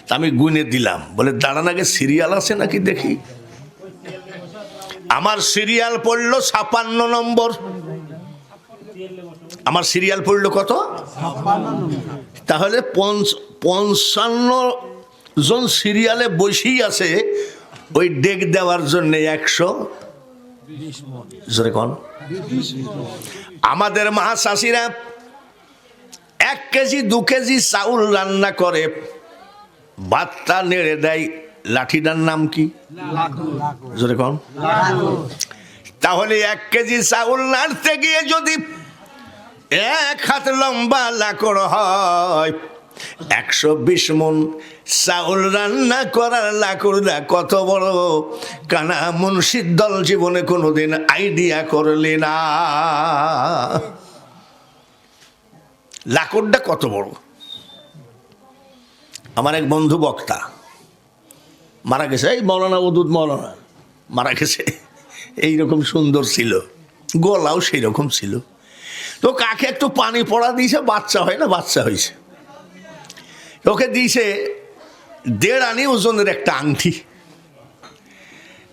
তা আমি গুনে দিলাম, বলে দাঁড়ান আগে সিরিয়াল আছে নাকি দেখি। আমার সিরিয়াল পড়লো 56 নম্বর। আমার সিরিয়াল পড়লো কত? তাহলে 55 জন সিরিয়ালে বসেই আছে ওই ডেক দেওয়ার জন্য 120 মণ। আমাদের মা শাশিরা 1 কেজি 2 কেজি চাউল রান্না করে, ভাতটা নেড়ে দেয়। লাঠিটার নাম কি? জোরে কোন? তাহলে 1 কেজি চাউল নাড়তে গিয়ে যদি 1 হাত লম্বা লাকড় হয়, 120 মণ চাউল রান্না করার লাকড়টা কত বড়? কানা মুন্সির দল জীবনে কোনোদিন আইডিয়া করলি না। লাকড়টা কত বড়? আমার এক বন্ধু বক্তা মারা গেছে, এই মৌলানা ওদুদ মৌলানা মারা গেছে। এইরকম সুন্দর ছিল, গলাও সেই রকম ছিল। তো কাকে একটু পানি পড়া দিয়েছে, বাচ্চা হয় না, বাচ্চা হয়েছে। ওকে দিয়েছে 1.5 আনি ওজনের একটা আংটি।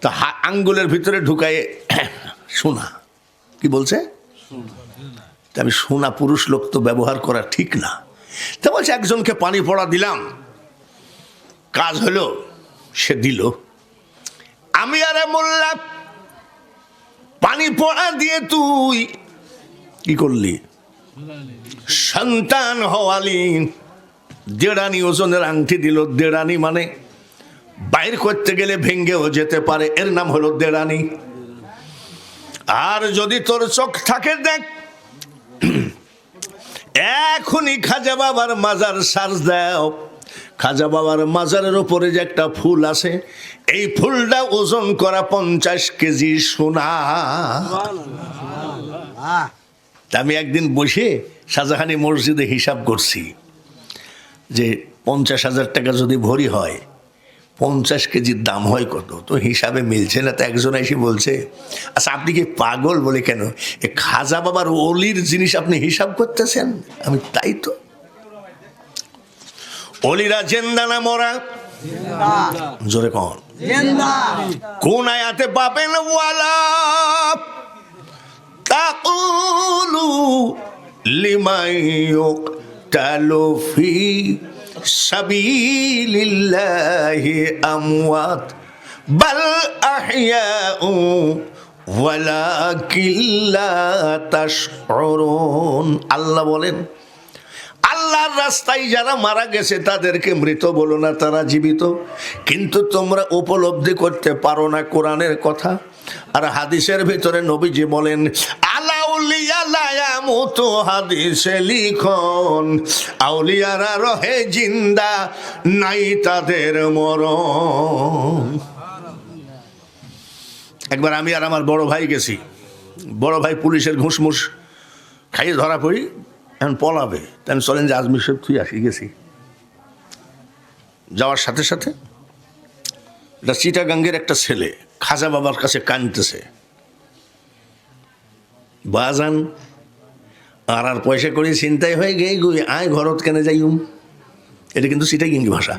তো আঙ্গুলের ভিতরে ঢুকায় সোনা। কি বলছে? আমি সোনা পুরুষ লোক তো ব্যবহার করা ঠিক না। তা বলছে একজনকে পানি পড়া দিলাম, কাজ হলো, সে দিল। আমি আরে মোল্লা, পানি পড়া দিয়ে তুই কি করলি? সন্তান হওয়ালি। 1.5 আনি ওজনের আংটি দিল। 1.5 আনি মানে বাইর করতে গেলে ভেঙ্গেও যেতে পারে, এর নাম হলো 1.5 আনি। আর যদি তোর চোখ থাকে, দেখ এখনই খাজা বাবার মাজার সার্চ দাও। খাজা বাবার মাজারের উপরে যে একটা ফুল আছে, এই ফুলটা ওজন করা 50 কেজি সোনা। আমি একদিন বসে শাহজাহানি মসজিদে হিসাব করছি যে 50,000 টাকা যদি ভরি হয়, 50 কেজির দাম হয় কত? তো হিসাবে মিলছে না। তো একজন এসে বলছে, আচ্ছা আপনি কি পাগল? বলে কেন? এ খাজা বাবার অলির জিনিস আপনি হিসাব করতেছেন? আমি তাই তো। অলিরা জিন্দা না মরা? জোরে কন। কোন আয়াতে পাবেন? ওয়ালা তাকুলু লিমান ইউকতালু ফি সাবিলিল্লাহি আমওয়াত বাল আহইয়াউ ওয়ালাকিন লা তাশউরুন। আল্লাহ বলেন, আল্লাহর রাস্তায় যারা মারা গেছে তাদেরকে মৃত বলো না, তারা জীবিত। কিন্তু তোমরা উপলব্ধি করতে পারো না কোরআনের কথা। আর হাদিসের ভিতরে নবীজি বলেন, আলাউলিয়া লা ইয়ামুতু, হাদিসে লিখন আউলিয়ারা রহে জিন্দা, নাই তাদের মরণ। একবার আমি আর আমার বড় ভাই গেছি। বড় ভাই পুলিশের ঘুষমুষ খাইয়ে ধরা পড়ি, এখন পলাবে। তাই চলেন যে আজমির শরীফ তুই আসি। গেছি, যাওয়ার সাথে সাথে এটা চিটাগাঙ্গের একটা ছেলে খাজা বাবার কাছে কাঁদতেছে, বাজান আর পয়সা করে চিন্তাই হয়ে গে আয় ঘরত কেন যাইম। এটা কিন্তু চিটাগাঙ্গি ভাষা।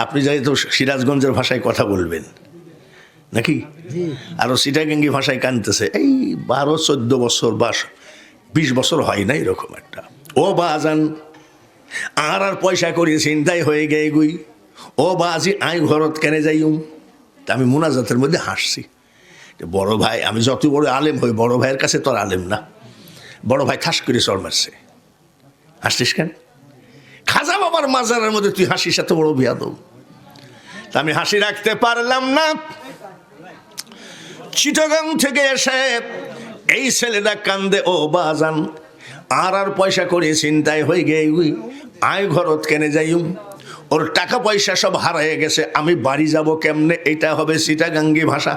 আপনি যাই তো সিরাজগঞ্জের ভাষায় কথা বলবেন নাকি? আরো চিটাগাঙ্গি ভাষায় কাঁদতেছে। এই 12-14 বছর বা 20 বছর হয় না, এরকম একটা। ও বাজান আর পয়সা করি চিন্তাই হয়ে গে গুই ও বাজি আই ঘরত কেনে যাইম। তা আমি মুনাজাতের মধ্যে হাসছি, বড় ভাই আমি যত বড় আলেম হই বড় ভাইয়ের কাছে তোর আলেম না। বড় ভাই ঠাস করে চড় মারছে, হাসছিস কেন? খাজা বাবার মাজারের মধ্যে তুই হাসিস, এত বড় বিয়াদব। তা আমি হাসি রাখতে পারলাম না। চিটাগাং থেকে এসে এই ছেলেটা কান্দে ও বাজান আর পয়সা করে চিন্তায় হয়ে গে আয় ঘরত কেনে যাইম। ওর টাকা পয়সা সব হারায় গেছে, আমি বাড়ি যাব কেমনে? এটা হবে চিটাগাঙ্গি ভাষা।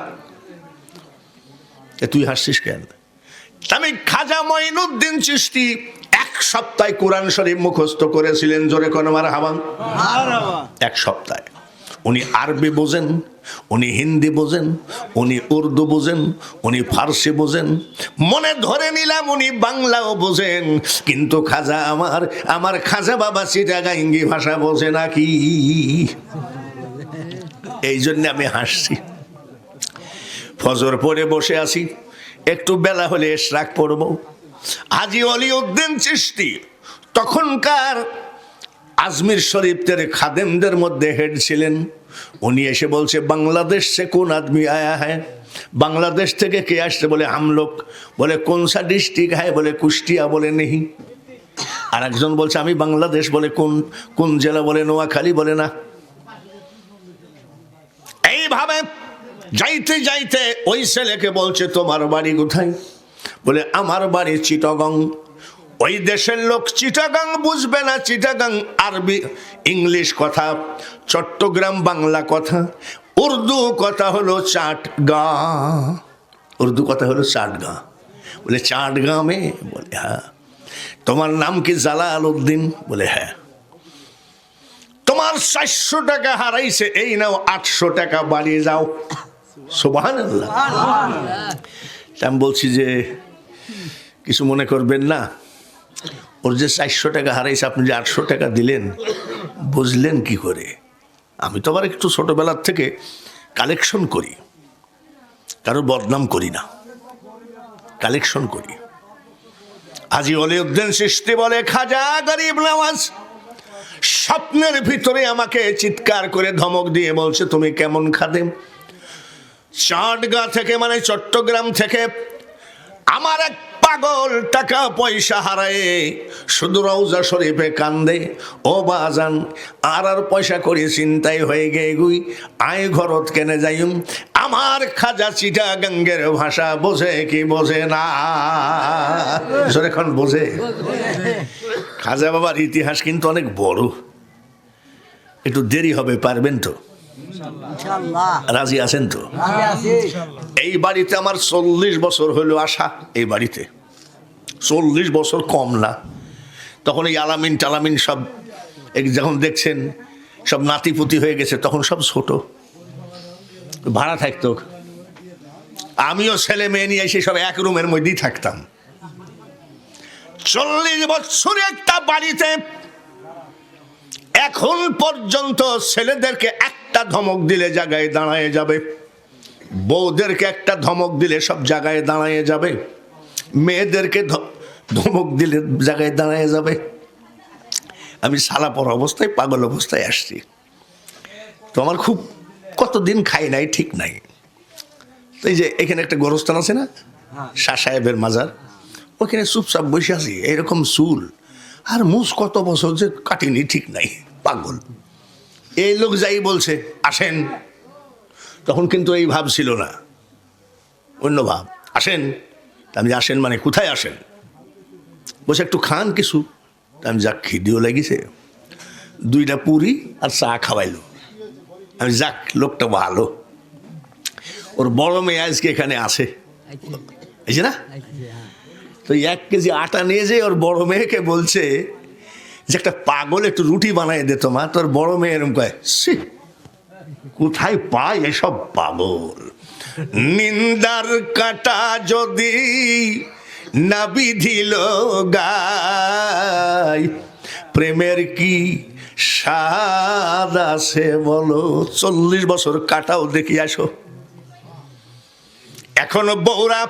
তুই হাসছিস কেন? আমি খাজা মঈনুদ্দিন চিশতি 1 সপ্তাহে কোরআন শরীফ মুখস্থ করেছিলেন। জোরে কোন মারহাবা। 1 সপ্তাহে। উনি আরবি বোঝেন, উনি হিন্দি বোঝেন, উনি উর্দু বোঝেন, উনি ফার্সি বোঝেন, মনে ধরে নিলাম উনি বাংলাও বোঝেন। কিন্তু খাজা আমার খাজা বাবা চিটাগাঙ্গি ভাষা বোঝে নাকি? এই জন্য আমি হাসছি। ফজর পরে বসে আছি, একটু বেলা হলে ইশরাক পড়ব। হাজী ওলিউদ্দিন চিশতি তখনকার আজমির শরীফের খাদেমদের মধ্যে হেড ছিলেন। উনি এসে বলছে বাংলাদেশ সে কোন আদমি আয়া হ্যাঁ? বাংলাদেশ থেকে কে আসছে? বলে হাম লোক। বলে কোন সা ডিস্ট্রিক্ট হ্যাঁ? বলে কুষ্টিয়া। বলে নেই। আর একজন বলছে আমি বাংলাদেশ। বলে কোন জেলা? বলে নোয়াখালী। বলে না। এইভাবে যাইতে যাইতে ওই ছেলেকে বলছে তোমার বাড়ি কোথায়? বলে আমার বাড়ি চিটাগং। ওই দেশের লোক চিটাগাং বুঝবে না, চিটাগাং আরবি ইংলিশ কথা, চট্টগ্রাম বাংলা কথা, উর্দু কথা হলো চাটগাঁ। উর্দু কথা হলো চাটগাঁ। বলে চাটগাঁ মে? বলে হ্যাঁ। তোমার নাম কি জালাল উদ্দিন? বলে হ্যাঁ। তোমার 400 টাকা হারাইছে, এই নাও 800 টাকা বাড়িয়ে যাও। সুবহানাল্লাহ। আমি বলছি যে কিছু মনে করবেন না, ওর যে 400 টাকা হারাইছে আপনি যে 800 টাকা দিলেন বুঝলেন কি করে? আমি তো আবার একটু ছোটবেলার থেকে কালেকশন করি, কারো বদনাম করি না, কালেকশন করি। হাজী ওলিউদ্দিন চিশতি বলে খাজা গরিব নওয়াজ স্বপ্নের ভিতরে আমাকে চিৎকার করে ধমক দিয়ে বলছে তুমি কেমন খাদেম? চাটগাঁ থেকে মানে চট্টগ্রাম থেকে আমার এক পাগল টাকা পয়সা হারায় শুধু রওজা শরীফে কান্দে ও বাজান আর পয়সা করে চিন্তাই হয়ে গে গুই আয় ঘরত কেনে যাইম। আমার খাজা চিটাগাঙ্গের ভাষা বোঝে কি বোঝে না? এখন বোঝে। খাজা বাবার ইতিহাস কিন্তু অনেক বড়, একটু দেরি হবে, পারবেন তো? রাজি আছেন তো? এই বাড়িতে আমার 40 বছর হলো আসা। এই বাড়িতে 40 বছর কম না। তখন এই আলামিন টালামিন সব যখন দেখছেন সব নাতিপুতি হয়ে গেছে, তখন সব ছোট ভাড়া থাকতো। আমিও ছেলে মেয়ে নিয়ে এসে সব এক রুমের মধ্যেই থাকতাম। 40 বছর একটা বাড়িতে এখন পর্যন্ত ছেলেদেরকে একটা ধমক দিলে জায়গায় দাঁড়ায় যাবে, বউদেরকে একটা ধমক দিলে সব জায়গায় দাঁড়ায় যাবে, মেয়েদেরকে ধমক দিলে জায়গায় দাঁড়ায় যাবে। আমি সালা পড়া অবস্থায় পাগল অবস্থায় আসছি। তো আমার খুব কতদিন খাই নাই, ঠিক নাই। তো এই যে এখানে একটা গোরস্থান আছে না, শাহ সাহেবের মাজার, ওখানে চুপচাপ বসে আছি, এইরকম চুল আর মুছ কত বছর যে কাটিনি, ঠিক নাই, পাগল। এই লোক যাই বলছে আসেন, তখন কিন্তু এই ভাব ছিল না, অন্য ভাব। আসেন, আমি আসেন মানে কোথায় আসেন? বসে একটু খান কিছু। আমি যাক খিদেও লেগেছে, 2টা পুরি আর চা খাওয়াইলো। আমি যাক লোকটা ভালো, ওর বড় মেয়ে আজকে এখানে আসে, এই যে না, তো 1 কেজি আটা নিয়ে যে ওর বড় মেয়েকে বলছে যে একটা পাগল একটু রুটি বানাই দে তোমার। তোর বড় মেয়ে এরকম কয়, কোথায় পাই এসব পাগল? নিন্দার কাটা যদি না বিধিল গায়, প্রেমের কি স্বাদ আছে বলো? 40 বছর কাটাও দেখি আসো। এখনো বউরা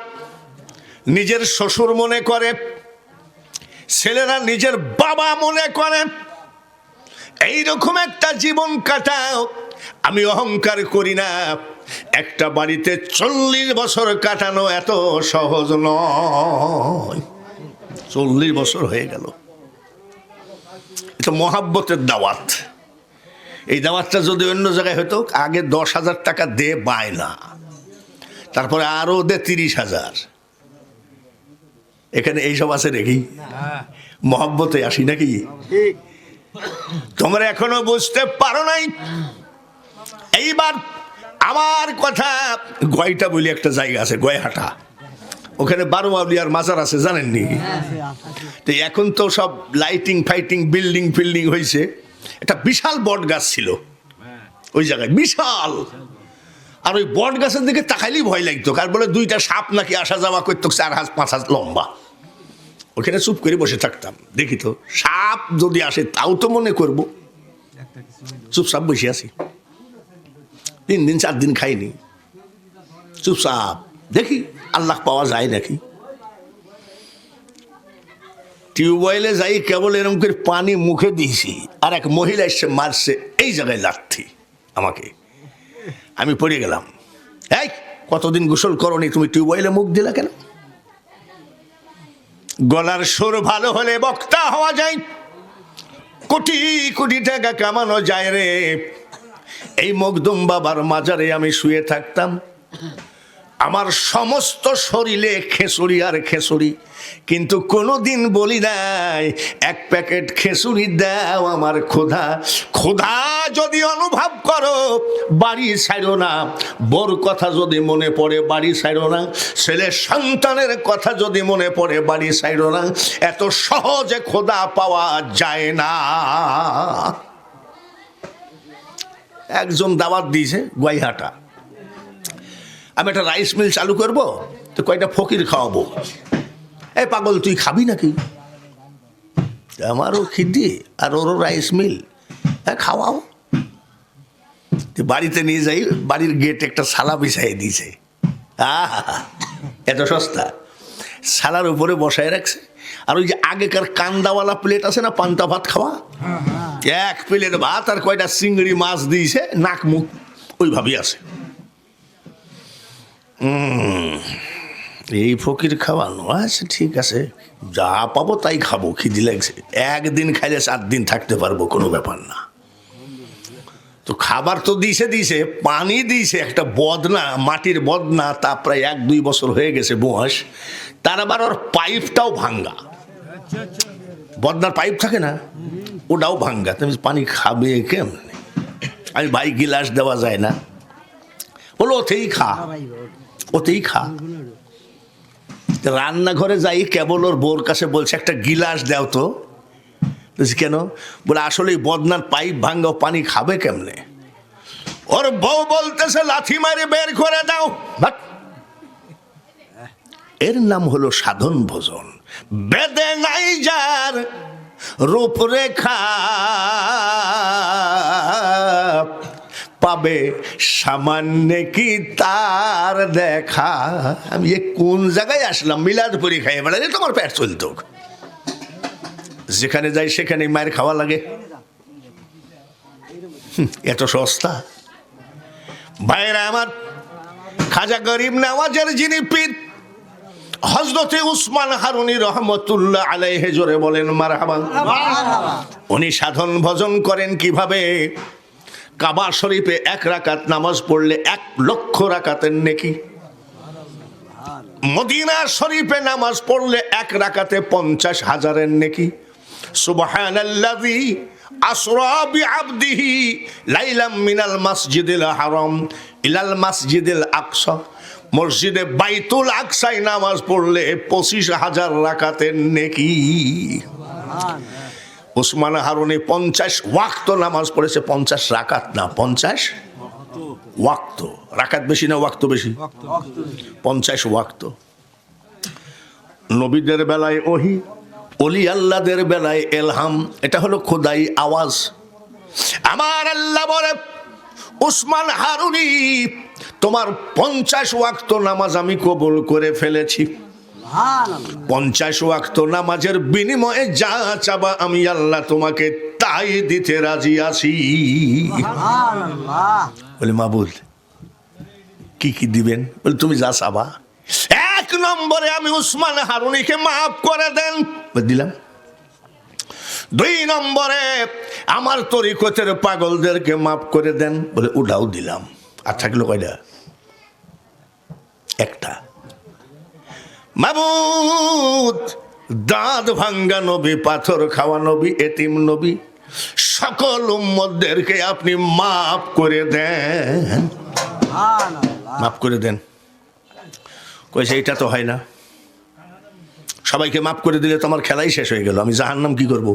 নিজের শ্বশুর মনে করে, ছেলেরা নিজের বাবা মনে করে। এইরকম একটা জীবন কাটাও। আমি অহংকার করি না, একটা বাড়িতে 40 বছর কাটানো এত সহজ নয়। 40 বছর হয়ে গেল। এটা মহাব্বতের দাওয়াত। এই দাওয়াতটা যদি অন্য জায়গায় হতো, আগে 10,000 টাকা দে বায়না, তারপরে আরো দে 30,000। এখানে এইসব আছে নাকি? মহাব্বতে আসি নাকি? তোমরা এখনো বুঝতে পারো নাই। এইবার আমার কথা, গয়টা বলি একটা জায়গা আছে, গয়হাটা, ওখানে 12 আউলিয়ার মাজার আছে, জানেননি? তো এখন তো সব লাইটিং ফাইটিং বিল্ডিং ফিল্ডিং হয়েছে। একটা বিশাল বট গাছ ছিল ওই জায়গায়, বিশাল। আর ওই বট গাছের দিকে তাকাইলেই ভয় লাগতো, কার বলে 2টা সাপ নাকি আসা যাওয়া করতো 4 হাত 5 হাত লম্বা। ওখানে চুপ করে বসে থাকতাম, দেখি তো সাপ যদি আসে তাও তো মনে করবো, চুপচাপ বসে আছি। 3 দিন 4 দিন খাইনি, চুপচাপ দেখি আল্লাহ পাওয়া যায় নাকি। টিউবওয়েলে যাই, কেবল এরকম করে পানি মুখে দিয়েছি, আর এক মহিলা এসে মারছে এই জায়গায় লাথি আমাকে। আমি পড়ে গেলাম। এই কতদিন গোসল করনি, তুমি টিউবওয়েলে মুখ দিলা কেন? গলার সুর ভালো হলে বক্তা হওয়া যায়, কোটি কোটি টাকা কামানো যায় রে। এই মখদুম বাবার মাজারে আমি শুয়ে থাকতাম, আমার সমস্ত শরীরে খেসুরি আর খেসুরি, কিন্তু কোনোদিন বলি নাই 1 প্যাকেট খেসুরি দাও আমার ক্ষুধা। ক্ষুধা যদি অনুভব করো বাড়ি ছাড়ো না, বোর কথা যদি মনে পড়ে বাড়ি ছাড়ো না, ছেলের সন্তানের কথা যদি মনে পড়ে বাড়ি ছাড়ো না। এত সহজে ক্ষুধা পাওয়া যায় না। একজন দাওয়াত দিয়েছে গয়হাটা, আমি একটা রাইস মিল চালু করব, তো কয়টা ফকির খাওয়াবো। এই পাগল তুই খাবি নাকি? আমারও খিদি আর ওরও রাইস মিল, হ্যাঁ খাওয়াও। বাড়িতে নিয়ে যাই, বাড়ির গেটে একটা সালা বিছাই দিয়েছে। এত সস্তা, সালার উপরে বসায় রাখছে। আর ওই যে আগেকার কান্দাওয়ালা প্লেট আছে না, পান্তা ভাত খাওয়া, 1 প্লেট ভাত আর কয়টা চিংড়ি মাছ দিয়েছে, নাক মুখ ওইভাবেই আছে। এই ফকির খাওয়ানো, আচ্ছা ঠিক আছে, যা পাবো তাই খাবো, খিদি লাগছে। 1 দিন খাইলে 4 দিন থাকতে পারবো, কোনো ব্যাপার না। তো খাবার তো দিছে, পানি দিছে, একটা বদনা, মাটির বদনা, তা প্রায় 1-2 বছর হয়ে গেছে বয়স। তার আবার ওর পাইপটাও ভাঙ্গা, বদনার পাইপ থাকে না, ওটাও ভাঙ্গা। তুমি পানি খাবে কেমন? আমি ভাই গিলাস দেওয়া যায় না, বলো ওতেই খা, ওতেই খা। রান্নাঘরে যাই, কেবল ওর বোর কাছে বলছে একটা গিলাস দাও তো। কেন? বলে আসলে বদনার পাইপ ভাঙ্গা, পানি খাবে কেমনে? ওর বউ বলতেছে লাথি মারে বের করে দাও। এর নাম হলো সাধন ভোজন। বেদে নাই যার রূপরেখা, পাবে সামান্য কি তার দেখা। আমি কোন জায়গায় আসলাম? মিলাদপুরি খাই বেড়ালে তোমার পেট চলত। যেখানে যাই সেখানে মায়ের খাওয়া লাগে, এত সস্তা। ভাইরা আমার, খাজা গরিব নওয়াজের যিনি পীর হযরতে উসমান হারুনি রহমতুল্লাহ আলাইহি, জোরে বলেন মারহাবা। উনি সাধন ভজন করেন কিভাবে? কাবা শরীফে 1 রাকাত নামাজ পড়লে 1 লক্ষ রাকাতের নেকি। মদিনা শরীফে নামাজ পড়লে 1 রাকাতে 50,000-এর নেকি। সুবহানাল্লাযী আসরা বিআবদিহি লাইলাম মিনাল মাসজিদিল হারাম ইলাল মাসজিদিল আকসা। মসজিদে বাইতুল আকসায় নামাজ পড়লে 25,000 রাকাতের নেকি। উসমান হারুনি 50 ওয়াক্ত নামাজ পড়েছে, 50 রাকাত না, 50 ওয়াক্ত। রাকাত বেশি না ওয়াক্ত বেশি? 50 ওয়াক্ত। নবীদের বেলায় ওহী, ওলি আল্লাহদের বেলায় এলহাম। এটা হলো খোদাই আওয়াজ। আমার আল্লাহ বলে, উসমান হারুনি তোমার 50 ওয়াক্ত নামাজ আমি কবুল করে ফেলেছি। 50 ওয়াক্ত নামাজের বিনিময়ে যা চাবা আমি আল্লাহ তোমাকে তা তাই দিতে রাজি আছি। বলে মাবুদ কি কি দিবেন? বলে তুমি যা চাবা। 1 নম্বরে আমি উসমান হারুনিকে মাফ করে দেন, দিলাম। 2 নম্বরে আমার তরিকতের পাগলদেরকে মাফ করে দেন, বলে ওটাও দিলাম। আর থাকলো কয়টা? একটা। মাবুদ দাঁত ভাঙ্গা নবী, পাথর খাওয়া নবী, এতিম নবী, সকল উম্মতদেরকে আপনি মাফ করে দেন, মাফ করে দেন। কইছে এটা তো হয় না, সবাইকে মাফ করে দিলে তো আমার খেলাই শেষ হয়ে গেল, আমি জাহান্নাম কি করব?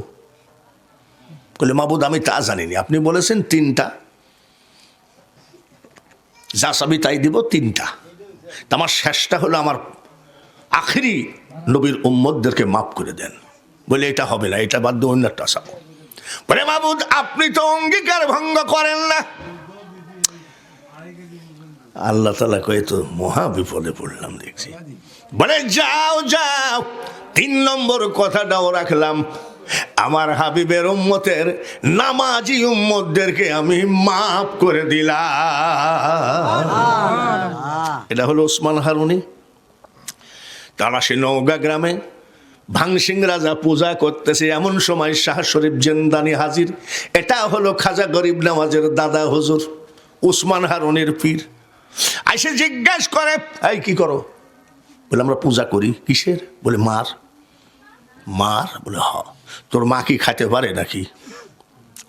বলে মাবুদ আমি তা জানিনি, আপনি বলেছেন 3টা, যা চাবি তাই দিব 3টা। আমার শেষটা হলো আমার আখেরি নবীর উম্মতদেরকে মাফ করে দেন। বলে এটা হবে না, এটা বাদ দিয়ে অন্য একটা চাবো। বলে মাবুদ আপনি তো অঙ্গীকার ভঙ্গ করেন না। আল্লাহ তাআলা কয়ে তো মহা বিপদে পড়লাম দেখছি। বলে যাও যাও, 3 নম্বর কথাটাও রাখলাম, আমার হাবিবের উম্মতের নামাজি উম্মতদেরকে আমি মাফ করে দিলাম। এটা হলো ওসমান হারুনি। তারা সে নওগাঁ গ্রামে ভাংসিং রাজা পূজা করতেছে, এমন সময় শাহ শরীফ জেন্দানি হাজির। এটা হলো খাজা গরিব নওয়াজের দাদা হুজুর ওসমান হারুনির পীর। আইসে জিজ্ঞাসা করে এই কি করো? বলে আমরা পূজা করি। কিসের? বলে মার। মার? বলে হ। তোর মা কি খাইতে পারে নাকি?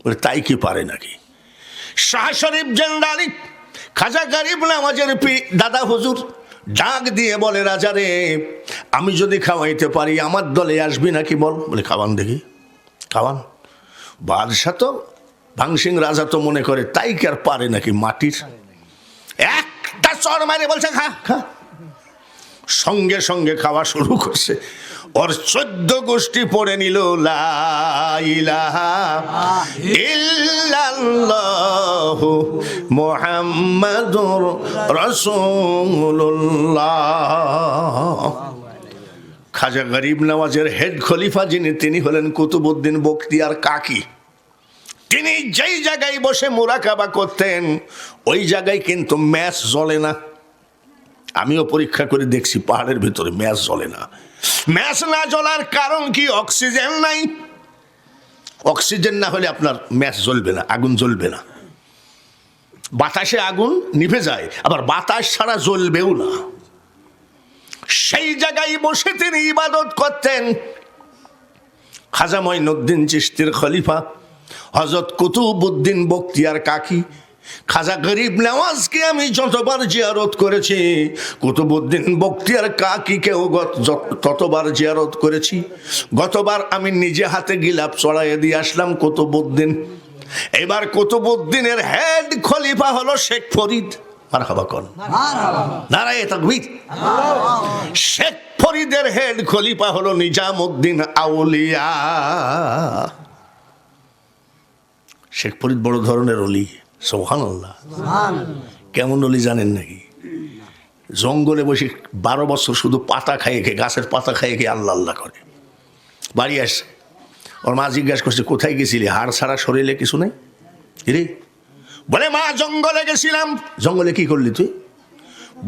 বলে তাই কি পারে নাকি? শাহ শরীফ জেন্দানি খাজা গরিব নওয়াজের পীর দাদা হুজুর ডাক দিয়ে বলে রাজা রে, আমি যদি খাওয়াইতে পারি আমার দলে আসবি নাকি বল? বলে খাওয়ান দেখি, খাওয়ান। বাদশাহ তো ভাংসিং রাজা তো মনে করে তাই কি আর পারে নাকি মাটির। একটা চর মারে বলছে খা খা, সঙ্গে সঙ্গে খাওয়া শুরু করছে। ওর 14 গোষ্ঠী পড়ে নিল লা ইলাহা ইল্লাল্লাহু মুহাম্মাদুর রাসূলুল্লাহ। খাজা গরিব নওয়াজের হেড খলিফা যিনি, তিনি হলেন কুতুবউদ্দিন বখতিয়ার কাকি। তিনি যেই জায়গায় বসে মুরাকাবা করতেন ওই জায়গায় কিন্তু ম্যাচ জ্বলে না। আমিও পরীক্ষা করে দেখছি, পাহাড়ের ভিতরে ম্যাচ জ্বলে না। ম্যাচ না জ্বলার কারণ কি? অক্সিজেন নাই। অক্সিজেন না হলে আপনার ম্যাচ জ্বলবে না, আগুন জ্বলবে না। বাতাসে আগুন নিভে যায়, আবার বাতাস ছাড়া জ্বলবেও না। সেই জায়গায় বসে তিনি ইবাদত করতেন। খাজা মঈনুদ্দিন চিশতির খলিফা হযরত কুতুবউদ্দিন বখতিয়ার কাকি খাজা গরিব নওয়াজকে আমি যতবার জিয়ারত করেছি, কুতুবউদ্দিন বখতিয়ার কাকিকেও ততবার জিয়ারত করেছি। গতবার আমি নিজে হাতে গিলাপ চড়াইয়ে দিয়ে আসলাম কুতুবউদ্দিন। এবার কুতুবউদ্দিনের হেড খলিফা হলো শেখ ফরিদ। মারহাবা কোন নারায়ে তাকবীর। শেখ ফরিদের হেড খলিফা হলো নিজামউদ্দিন আউলিয়া। শেখ ফরিদ বড় ধরনের অলি, সুবহানাল্লাহ। কেমন অলি জানেন নাকি? জঙ্গলে বসে 12 বছর শুধু পাতা খাইয়ে খেয়ে, গাছের পাতা খাইয়ে খেয়ে আল্লাহ আল্লাহ করে। বাড়ি আসে, ওর মা জিজ্ঞাসা করছে কোথায় গেছিলি? হাড় ছাড়া শরীরে কিছু নেই রে? বলে মা জঙ্গলে গেছিলাম। জঙ্গলে কি করলি তুই?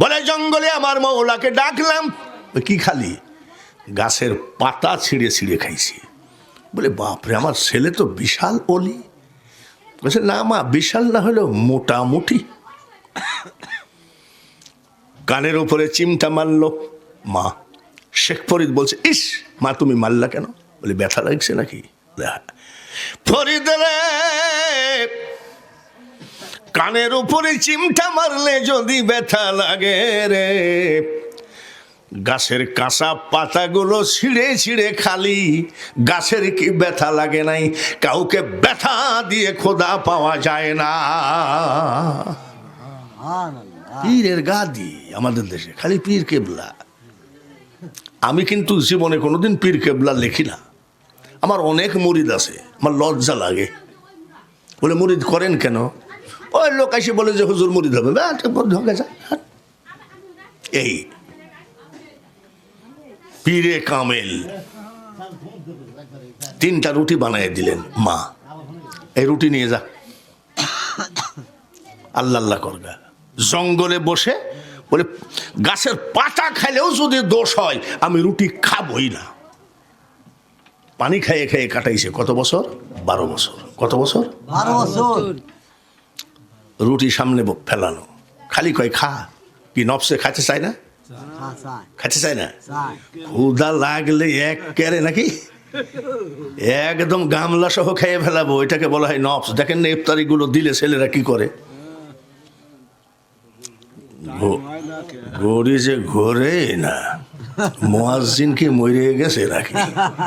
বলে জঙ্গলে আমার মওলাকে ডাকলাম। কি খালি? গাছের পাতা ছিঁড়ে ছিঁড়ে খাইছি। বলে বাপরে, আমার ছেলে তো বিশাল অলি। বলছে না মা, বিশাল না হলেও মোটামুটি। কানের উপরে চিমটা মারল মা। শেখ ফরিদ বলছে ইস মা তুমি মারলা কেন? বলে ব্যথা লাগছে নাকি? ফরিদ রে, কানের উপরে চিমটা মারলে যদি ব্যথা লাগে রে, গাছের কাঁচা পাতাগুলো ছিঁড়ে ছিঁড়ে খালি, গাছের কি ব্যথা লাগে নাই? কাউকে ব্যথা দিয়ে খোদা পাওয়া যায় না। পীরের গাদি আমাদের দেশে খালি পীর কেবলা। আমি কিন্তু জীবনে কোনোদিন পীর কেবলা লিখি না। আমার অনেক মুরিদ আছে, আমার লজ্জা লাগে। বলে মুরিদ করেন কেন? ওই লোক এসে বলে যে হুজুর মুরিদ হবে, এই পীরে কামেল 3টা রুটি বানিয়ে দিলেন মা। এই রুটি নিয়ে যা, আল্লাহ আল্লাহ করগা। জঙ্গলে বসে বলে গাছের পাতা খাইলেও যদি দোষ হয় আমি রুটি খাবই না। পানি খাইয়ে খাইয়ে কাটাইছে কত বছর? 12 বছর। কত বছর? 12 বছর। রুটি সামনে ফেলানো, খালি কয় খা। কি নফসে খাইতে চায় না? খাইতে চায় না? ক্ষুধা লাগলে এক কেরে নাকি একদম গামলা সহ খেয়ে ফেলাবো, এটাকে বলা হয় নফস। দেখেন না ইফতারি গুলো দিলে ছেলেরা কি করে, ঘড়ি যে ঘরে না মুয়াজ্জিন কি মরে গেছে নাকি,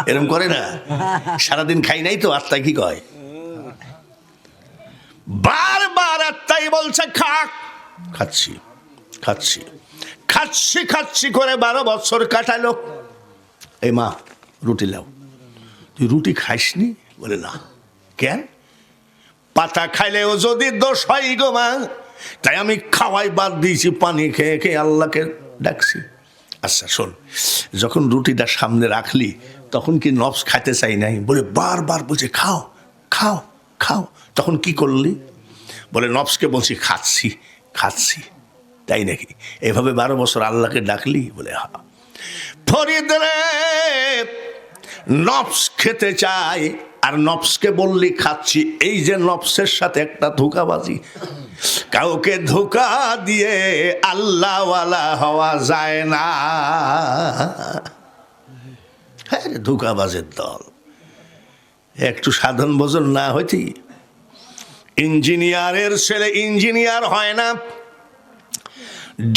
এরকম করে না? সারাদিন খাই নাই তো আত্মায় কি কয়, বারবার আত্মাই বলছে খা। খাচ্ছি খাচ্ছি খাচ্ছি খাচ্ছি করে 12 বছর কাটালো। এই মা রুটি লাও। তুই রুটি খাইসনি? বলে না। কেন? পাতা খাইলেও যদি দোষ হয় গো মা, তাই আমি খাওয়াই বাদ দিয়েছি, পানি খেয়ে খেয়ে আল্লাহকে ডাকছি। আচ্ছা শোন, যখন রুটিটা সামনে রাখলি তখন কি নফস খাইতে চাই নাই? বলে বারবার বলছে খাও খাও খাও। তখন কি করলি? বলে নফসকে বলছি খাচ্ছি খাচ্ছি। তাই নাকি? এভাবে 12 বছর আল্লাহকে ডাকলি? বলে হ্যাঁ। ফরিদ রে, নফস খেতে চায় আর নফসকে বললি খাচ্ছি। এই যে নফসের সাথে একটা ধোঁকাবাজি। কাউকে ধোঁকা দিয়ে আল্লাহওয়ালা হওয়া যায় না। হ্যাঁ, ধোঁকাবাজের দল। একটু সাধন ভোজন না হইতি, ইঞ্জিনিয়ারের ছেলে ইঞ্জিনিয়ার হয় না,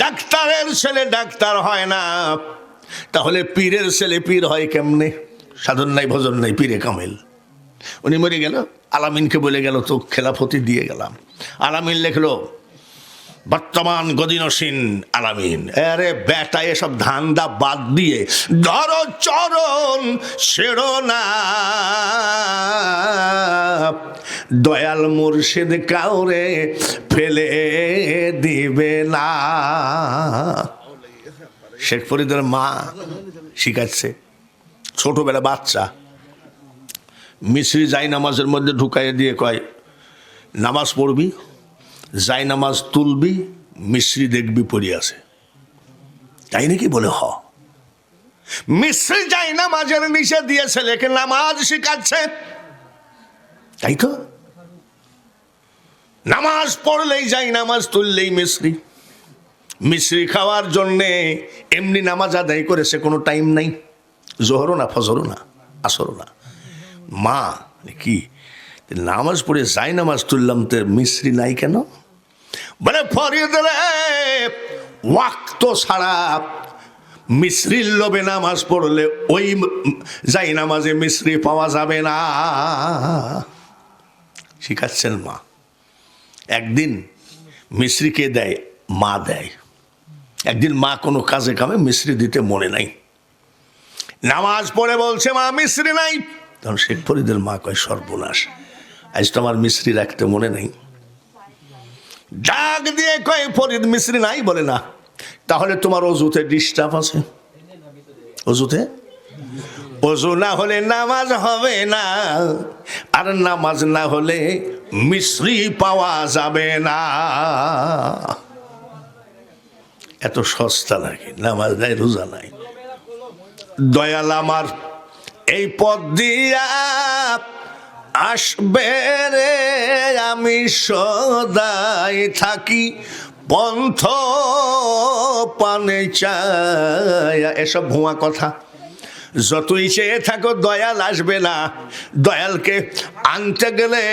ডাক্তারের ছেলে ডাক্তার হয় না, তাহলে পীরের ছেলে পীর হয় কেমনে? সাধন নাই ভজন নাই, পীরে কামেল। উনি মরে গেল, আলামিনকে বলে গেল তো খেলাফতি দিয়ে গেলাম। আলামিন লিখলো বর্তমান গদিনসীন আলামিন। আরে বেটা, এসব ধান্দা বাদ দিয়ে ধরো চরণ ছেড়ো না, দয়াল মুর্শিদ কাউরে ফেলে দিবে না। শেখ ফরিদের মা শিখাচ্ছে, ছোটবেলা বাচ্চা মিশ্রি যাই নামাজের মধ্যে ঢুকাইয়ে দিয়ে কয় নামাজ পড়বি, যাই নামাজ তুলবি, মিশ্রি দেখবি পড়ে আছে। তাই নাকি? বলে হ। মিশ্রি যাই নামাজের নিচে দিয়েছে, লেখে নামাজ শিখাচ্ছে। তাই তো, নামাজ পড়লেই যাই নামাজ তুললেই মিশ্রি। মিশ্রি খাওয়ার জন্যে এমনি নামাজ আদায় করেছে, কোনো টাইম নাই, জোহরও না ফজরও না আসরও না। মা কি নামাজ পড়ে যাই নামাজ তুললাম, তো মিশ্রি নাই কেন? বলে ফরিদ রে, ওয়াক্ত ছাড়া মিশ্রির লোভে নামাজ পড়লে ওই যাই নামাজে মিশ্রি পাওয়া যাবে না। শিখাচ্ছেন মা। একদিন মিশ্রি কে দেয়? মা দেয়। একদিন মা কোনো কাজে কামে মিশ্রি দিতে মনে নাই, নামাজ পড়ে বলছে মা মিশ্রি নাই। তখন শেখ ফরিদের মা কয় সর্বনাশ, আজ তো আমার মিশ্রি রাখতে মনে নাই। ডাক দিয়ে কয় ফরিদ মিশ্রি নাই? বলে না। তাহলে তোমার অজুতে ডিস্টার্ব আছে। অজুতে? অজু না হলে নামাজ হবে না, আর নামাজ না হলে মিশ্রি পাওয়া যাবে না। এত সস্তা নাকি? নামাজ নাই, রোজা নাই। দয়াল আমার এই পথ দিয়া আসবে রে, আমি সদাই থাকি পন্থ পানে চাই। এসব ভুয়া কথা। যতই চেয়ে থাকো দয়াল আসবে না। দয়ালকে আনতে গেলে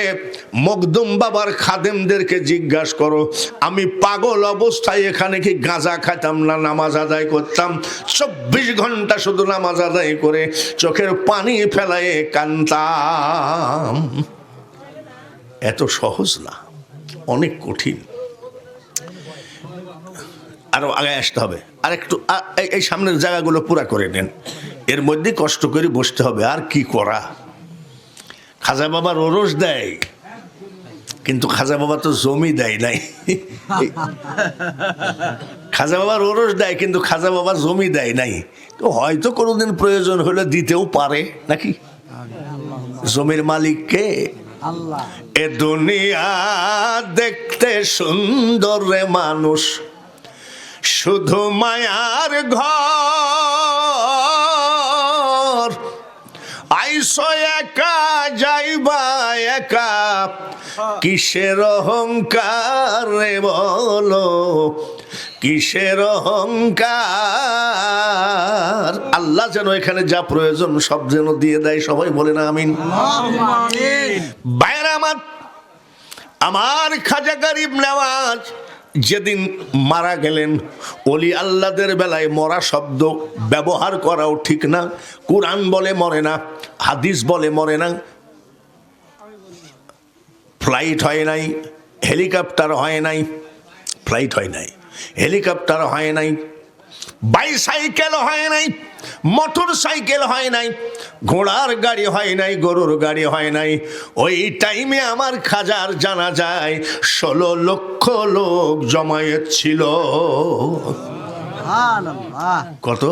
মখদুম বাবার খাদেমদেরকে জিজ্ঞাসা করো, আমি পাগল অবস্থায় এখানে কি গাঁজা খাইতাম না নামাজ আদায় করতাম? 24 ঘন্টা শুধু নামাজ আদায় করে চোখের পানি ফেলায় কানতাম। এত সহজ না, অনেক কঠিন। আরো আগে আসতে হবে, আর একটু এই সামনের জায়গাগুলো পুরা করে নেন, এর মধ্যে কষ্ট করে বসতে হবে। আর কি করা? খাজা বাবার ওরস দেয়, কিন্তু খাজা বাবা তো জমি দেয় নাই। খাজা বাবার ওরস দেয়, কিন্তু খাজা বাবা জমি দেয় নাই। তো হয়তো কোনোদিন প্রয়োজন হলে দিতেও পারে নাকি? জমির মালিক কে? আল্লাহ এ দুনিয়া দেখতে সুন্দর রে মানুষ, শুধু মায়ার ঘর। আইসো একা যাইবা একা, কিসের অহংকার রে বলো, কিসের অহংকার। আল্লাহ যেন এখানে যা প্রয়োজন সব যেন দিয়ে দেয়, সবাই বলে না আমিন। বাইরে আমার খাজা গরিব নওয়াজ যেদিন মারা গেলেন, ওলি আল্লাহদের বেলায় মরা শব্দ ব্যবহার করাও ঠিক না। কুরআন বলে মরে না, হাদিস বলে মরে না। ফ্লাইট হয় নাই, হেলিকপ্টার হয় নাই, ফ্লাইট হয় নাই, হেলিকপ্টার হয় নাই, বাইসাইকেল হয় নাই, মোটর সাইকেল হয় নাই, ঘোড়ার গাড়ি হয় নাই, গরুর গাড়ি হয় নাই। ওই টাইমে আমার খাজার জানা যায় 16 লক্ষ লোক জমায়েত ছিল। কত?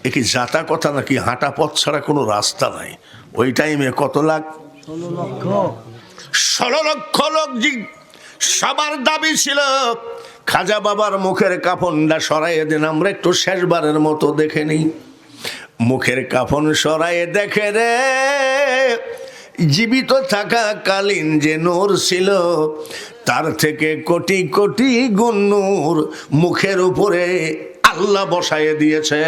এ কি জাতা কথা নাকি? হাঁটা পথ ছাড়া কোনো রাস্তা নাই। ওই টাইমে কত লাখ? 16 লক্ষ লোক। সবার দাবি ছিল খাজা বাবার মুখের কাফনটা সরাইয়ে দেন, আমরা একটু শেষবারের মতো দেখে নিই। মুখের কাফন সরাইয়ে দেখে রে, জীবিত থাকা কালীন যে নূর ছিল তার থেকে কোটি কোটি গুণ নূর মুখের উপরে আল্লাহ বসাইয়ে দিয়েছে।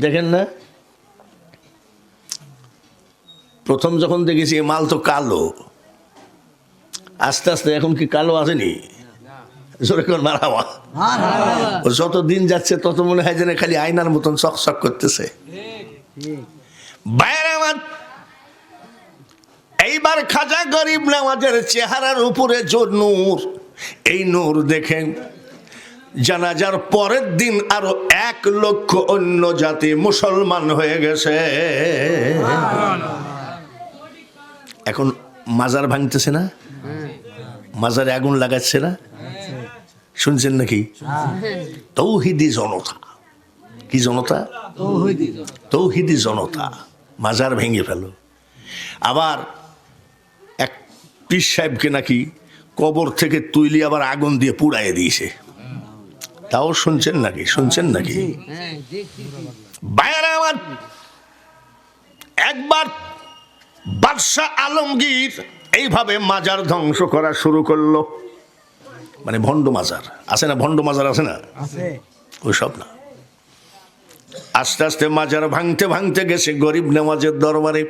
দেখেন না, প্রথম যখন দেখেছি মাল তো কালো, আস্তে আস্তে এখন কি কালো আসেনি? যত দিন যাচ্ছে তত মনে হয় যেন খালি আয়নার মতন চকচক করতেছে। এইবার খাজা গরিব নওয়াজের চেহারার উপরে যে নূর, এই নূর দেখে জানাজার পরের দিন আরো 1 লক্ষ অন্য জাতি মুসলমান হয়ে গেছে। এখন মাজার ভাঙতেছে না, মাজারে আগুন লাগাচ্ছে না, শুনছেন নাকি? তৌহিদি জনতা। কি জনতা? তৌহিদি জনতা মাজার ভেঙে ফেল। আবার এক পীর সাহেবকে নাকি কবর থেকে তুইলি আবার আগুন দিয়ে পুড়াইয়ে দিয়েছে। তাও শুনছেন নাকি? শুনছেন নাকি? বাইরে আমার একবার বাদশাহ আলমগীর এইভাবে মাজার ধ্বংস করা শুরু করলো। মানে ভণ্ড মাজার আছে না, ভণ্ড মাজার আছে না, ওই সব না। আস্তে আস্তে মাজার ভাঙতে ভাঙতে গেছে গরিব নওয়াজের দরবারে।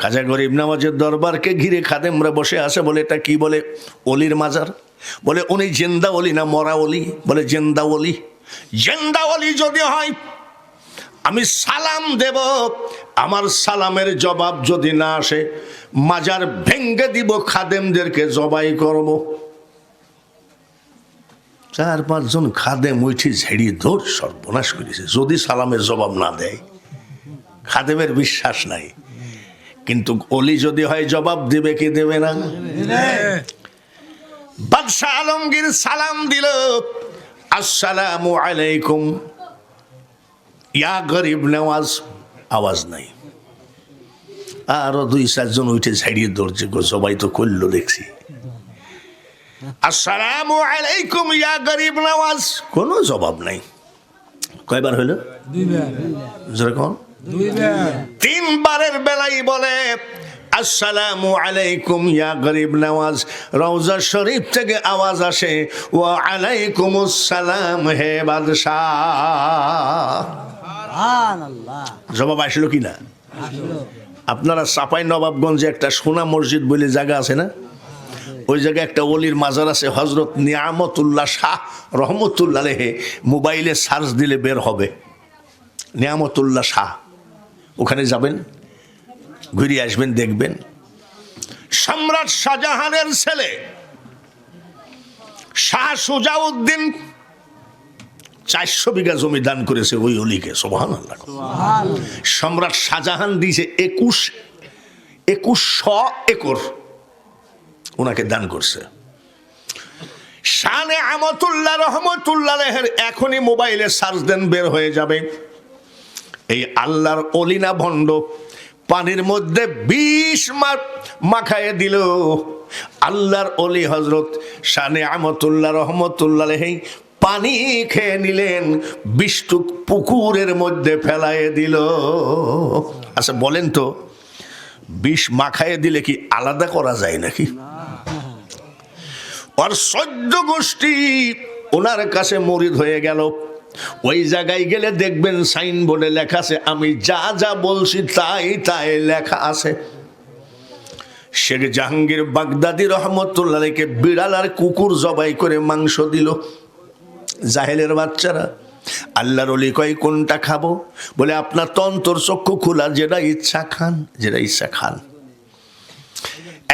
খাজা গরিব নওয়াজের দরবারকে ঘিরে খাদেমরা বসে আছে। বলে এটা কি? বলে অলির মাজার। বলে উনি জিন্দা অলি না মরা অলি? বলে জিন্দা অলি। জিন্দা অলি যদি হয় আমি সালাম দেব, আমার সালামের জবাব যদি না আসে মাজার ভেঙ্গে দিব, খাদেমদেরকে জবাই করব। 4-5 জন খাদেম উঠি ঝেড়ি ধর সর্বনাশ করেছে। যদি সালামের জবাব না দেয়, খাদেমের বিশ্বাস নাই। কিন্তু অলি যদি হয় জবাব দেবে কি দেবে না? বাদশাহ আলমগীর সালাম দিল, আসসালামু আলাইকুম ইয়া গরিব নওয়াজ। আওয়াজ নাই। আরো 2-4 জন উঠে ঝাড়িয়ে ধরছে, জবাই তো করলো দেখছি। আসসালামু আলাইকুম ইয়া গরিব নওয়াজ, কোনো জবাব নাই। কয়বার হলো? 2 বার। যেরকম 2 বার। 3 বারের বেলায় বলে আসসালামু আলাইকুম ইয়া গরিব নওয়াজ। রওজা শরীফ থেকে আওয়াজ আসে, ওয়া আলাইকুমুস সালাম হে বাদশাহ। জবাব আসলো কি না? আপনারা চাপাই নবাবগঞ্জে একটা সোনা মসজিদ বলে জায়গা আছে না? ওই জায়গায় একটা ওলির মাজার আছে, হজরত নিয়ামতুল্লাহ শাহ রহমতুল্লাহ আলাইহি। মোবাইলে সার্চ দিলে বের হবে নিয়ামতুল্লাহ শাহ। ওখানে যাবেন, ঘুরে আসবেন, দেখবেন সম্রাট শাহজাহানের ছেলে শাহ সুজাউদ্দিন 400 বিঘা জমি দান করেছে ওই অলিকে। সুবহানাল্লাহ। সম্রাট শাহজাহান দিয়েছে 2100 একর ওনাকে দান করছে। শানে আমতুল্লাহ রহমতুল্লাহ এখনই মোবাইলে সার্চ দেন, বের হয়ে যাবে। এই আল্লাহর অলিনা ভণ্ড পানির মধ্যে বিষ মাখায়ে দিল। আল্লাহর ওলি হযরত শাহ নেয়ামতুল্লাহ রহমতুল্লাহ আলাইহি পানি খেয়ে নিলেন, বিষটুক পুকুরের মধ্যে ফেলায়ে দিল। আচ্ছা বলেন তো, বিষ মাখায়ে দিলে কি আলাদা করা যায় নাকি? আর 14 গোষ্ঠী ওনার কাছে মুরিদ হয়ে গেল। ওই জায়গায় গেলে দেখবেন সাইনবোর্ডে লেখা আছে, আমি যা যা বলছি তাই তাই লেখা আছে। শেখ জাহাঙ্গীর বাগদাদি রহমতুল্লাহ আলাইহিকে বিড়াল আর কুকুর জবাই করে মাংস দিল। জাহেলের বাচ্চারা। আল্লাহর ওলি কয় কোনটা খাবো? বলে আপনার তো অন্তর চক্ষু খোলা, যেটা ইচ্ছা খান, যেটা ইচ্ছা খান।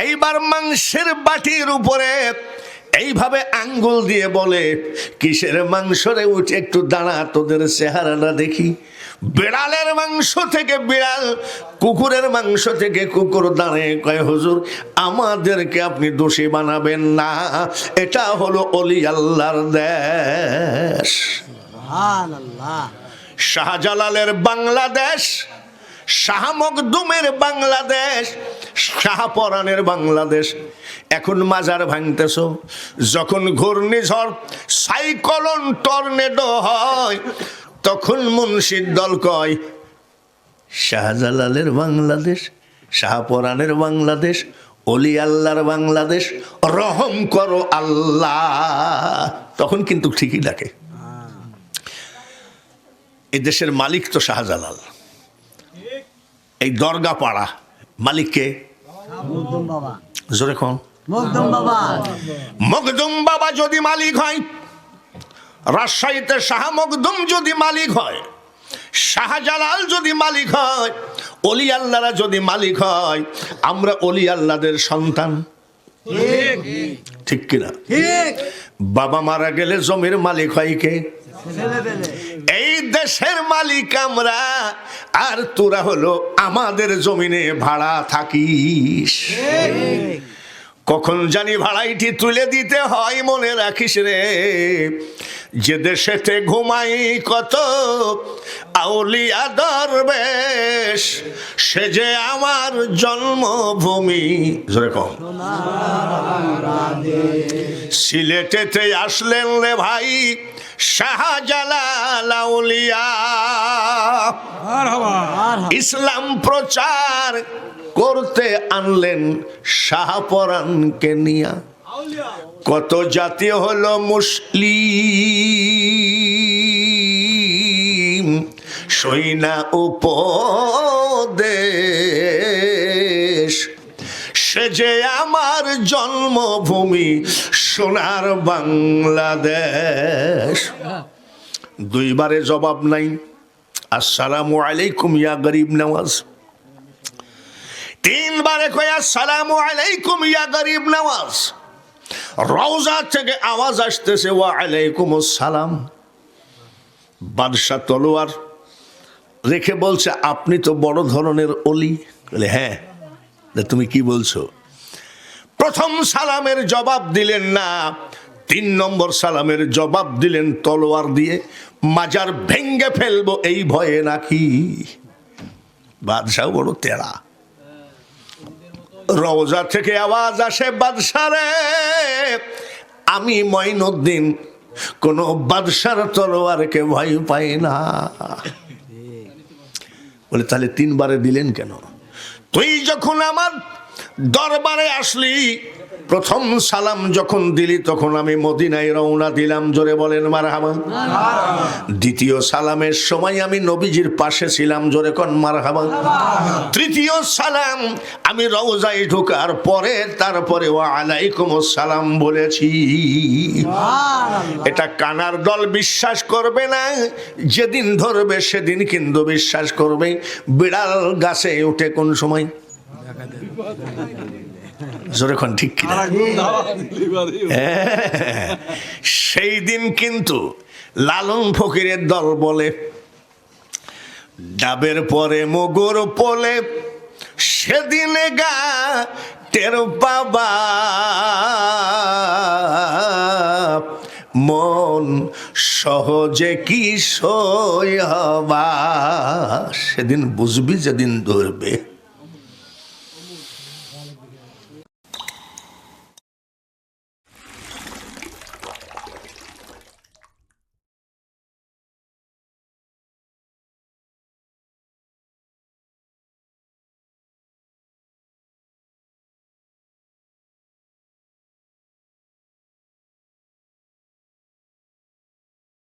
এইবার মাংসের বাটির উপরে এইভাবে আঙ্গুল দিয়ে বলে, কিসের মাংস রে, উঠে একটু দাঁড়া, তোদের চেহারাটা দেখি। বিড়ালের মাংস থেকে বিড়াল, কুকুরের মাংস থেকে কুকুর দাঁড়িয়ে কয়, হুজুর আমাদেরকে আপনি দোষী বানাবেন না, এটা হলো ওলি আল্লাহর দেশ। শাহজালালের বাংলাদেশ, শাহ মখদুমের বাংলাদেশ, শাহপরানের বাংলাদেশ। এখন মাজার ভাঙতেছ, যখন ঘূর্ণিঝড় সাইক্লোন টর্নেডো হয়, তখন মুন্সির দল কয় শাহজালালের বাংলাদেশ, শাহপরানের বাংলাদেশ, ওলি আল্লাহর বাংলাদেশ, রহম করো আল্লাহ। তখন কিন্তু ঠিকই ডাকে। এই দেশের মালিক তো শাহজালাল। এই দরগা পাড়া মালিককে জোরে কোন? মখদুম বাবা যদি মালিক হয়, রাজশাহীতে শাহ মখদুম যদি মালিক হয়, শাহজালাল যদি মালিক হয়, ওলি আল্লাহরা যদি মালিক হয়, আমরা ওলি আল্লাহদের সন্তান। ঠিক কিনা? বাবা মারা গেলে জমির মালিক হয় কে? এই দেশের মালিক আমরা, আর তোরা হলো আমাদের জমিনে ভাড়া থাকিস। কখন জানি ভাড়াইটি তুলে দিতে হয়, মনে রাখিস রে। যে দেশেতে ঘুমাই কত আউলিয়া দরবেশ, সে যে আমার জন্মভূমি। জোরে কম। সিলেটেতে আসলেন রে ভাই শাহজালাল আউলিয়া, ইসলাম প্রচার করতে আনলেন শাহপরানকে নিয়া। কত জাতি হলো মুসলিম, সইনা উপদেশ, সে যে আমার জন্মভূমি সোনার বাংলাদেশ। দুইবারে জবাব নাই। আসসালামু আলাইকুম ইয়া গরিব নওয়াজ। তিনবারে কয় আসসালামু আলাইকুম ইয়া গরিব নওয়াজ। রওজা থেকে আওয়াজ আসতেছে ওয়া আলাইকুম আসসালাম। বাদশা তলোয়ার রেখে বলছে, আপনি তো বড় ধরনের ওলি। বলে হ্যাঁ। তুমি কি বলছো? প্রথম সালামের জবাব দিলেন না, 3 নম্বর সালামের জবাব দিলেন তলোয়ার দিয়ে। মাজার ভেঙ্গে ফেলবো এই ভয়ে নাকি? বাদশাহ বড় তেরা। রওজা থেকে আওয়াজ আসে, বাদশা রে আমি মঈনুদ্দিন কোন বাদশার তলোয়ারকে ভয় পাই না। বলে তাহলে 3 বারে দিলেন কেন? তুই যখন আমার দরবারে আসলি, প্রথম সালাম যখন দিলি, তখন আমি মদিনায় রওনা দিলাম। জোরে বলেন মারহাবা। দ্বিতীয় সালামের সময় আমি নবীজির পাশে ছিলাম। জোরে কোন মারহাবা। তৃতীয় সালাম আমি রওজায় ঢোকার পরে, তারপরে ওয়া আলাইকুম আসসালাম বলেছি। এটা কানার দল বিশ্বাস করবে না, যেদিন ধরবে সেদিন কিন্তু বিশ্বাস করবে। বিড়াল গাছে উঠে কোন সময়? জোরে কোন ঠিক কিনা? সেই দিন কিন্তু লালন ফকিরের দল বলে, ডাবের পরে মগর পলে, সেদিন গা টের পাবা মন সহজে কি সই হবা। সেদিন বুঝবি যেদিন ধরবে।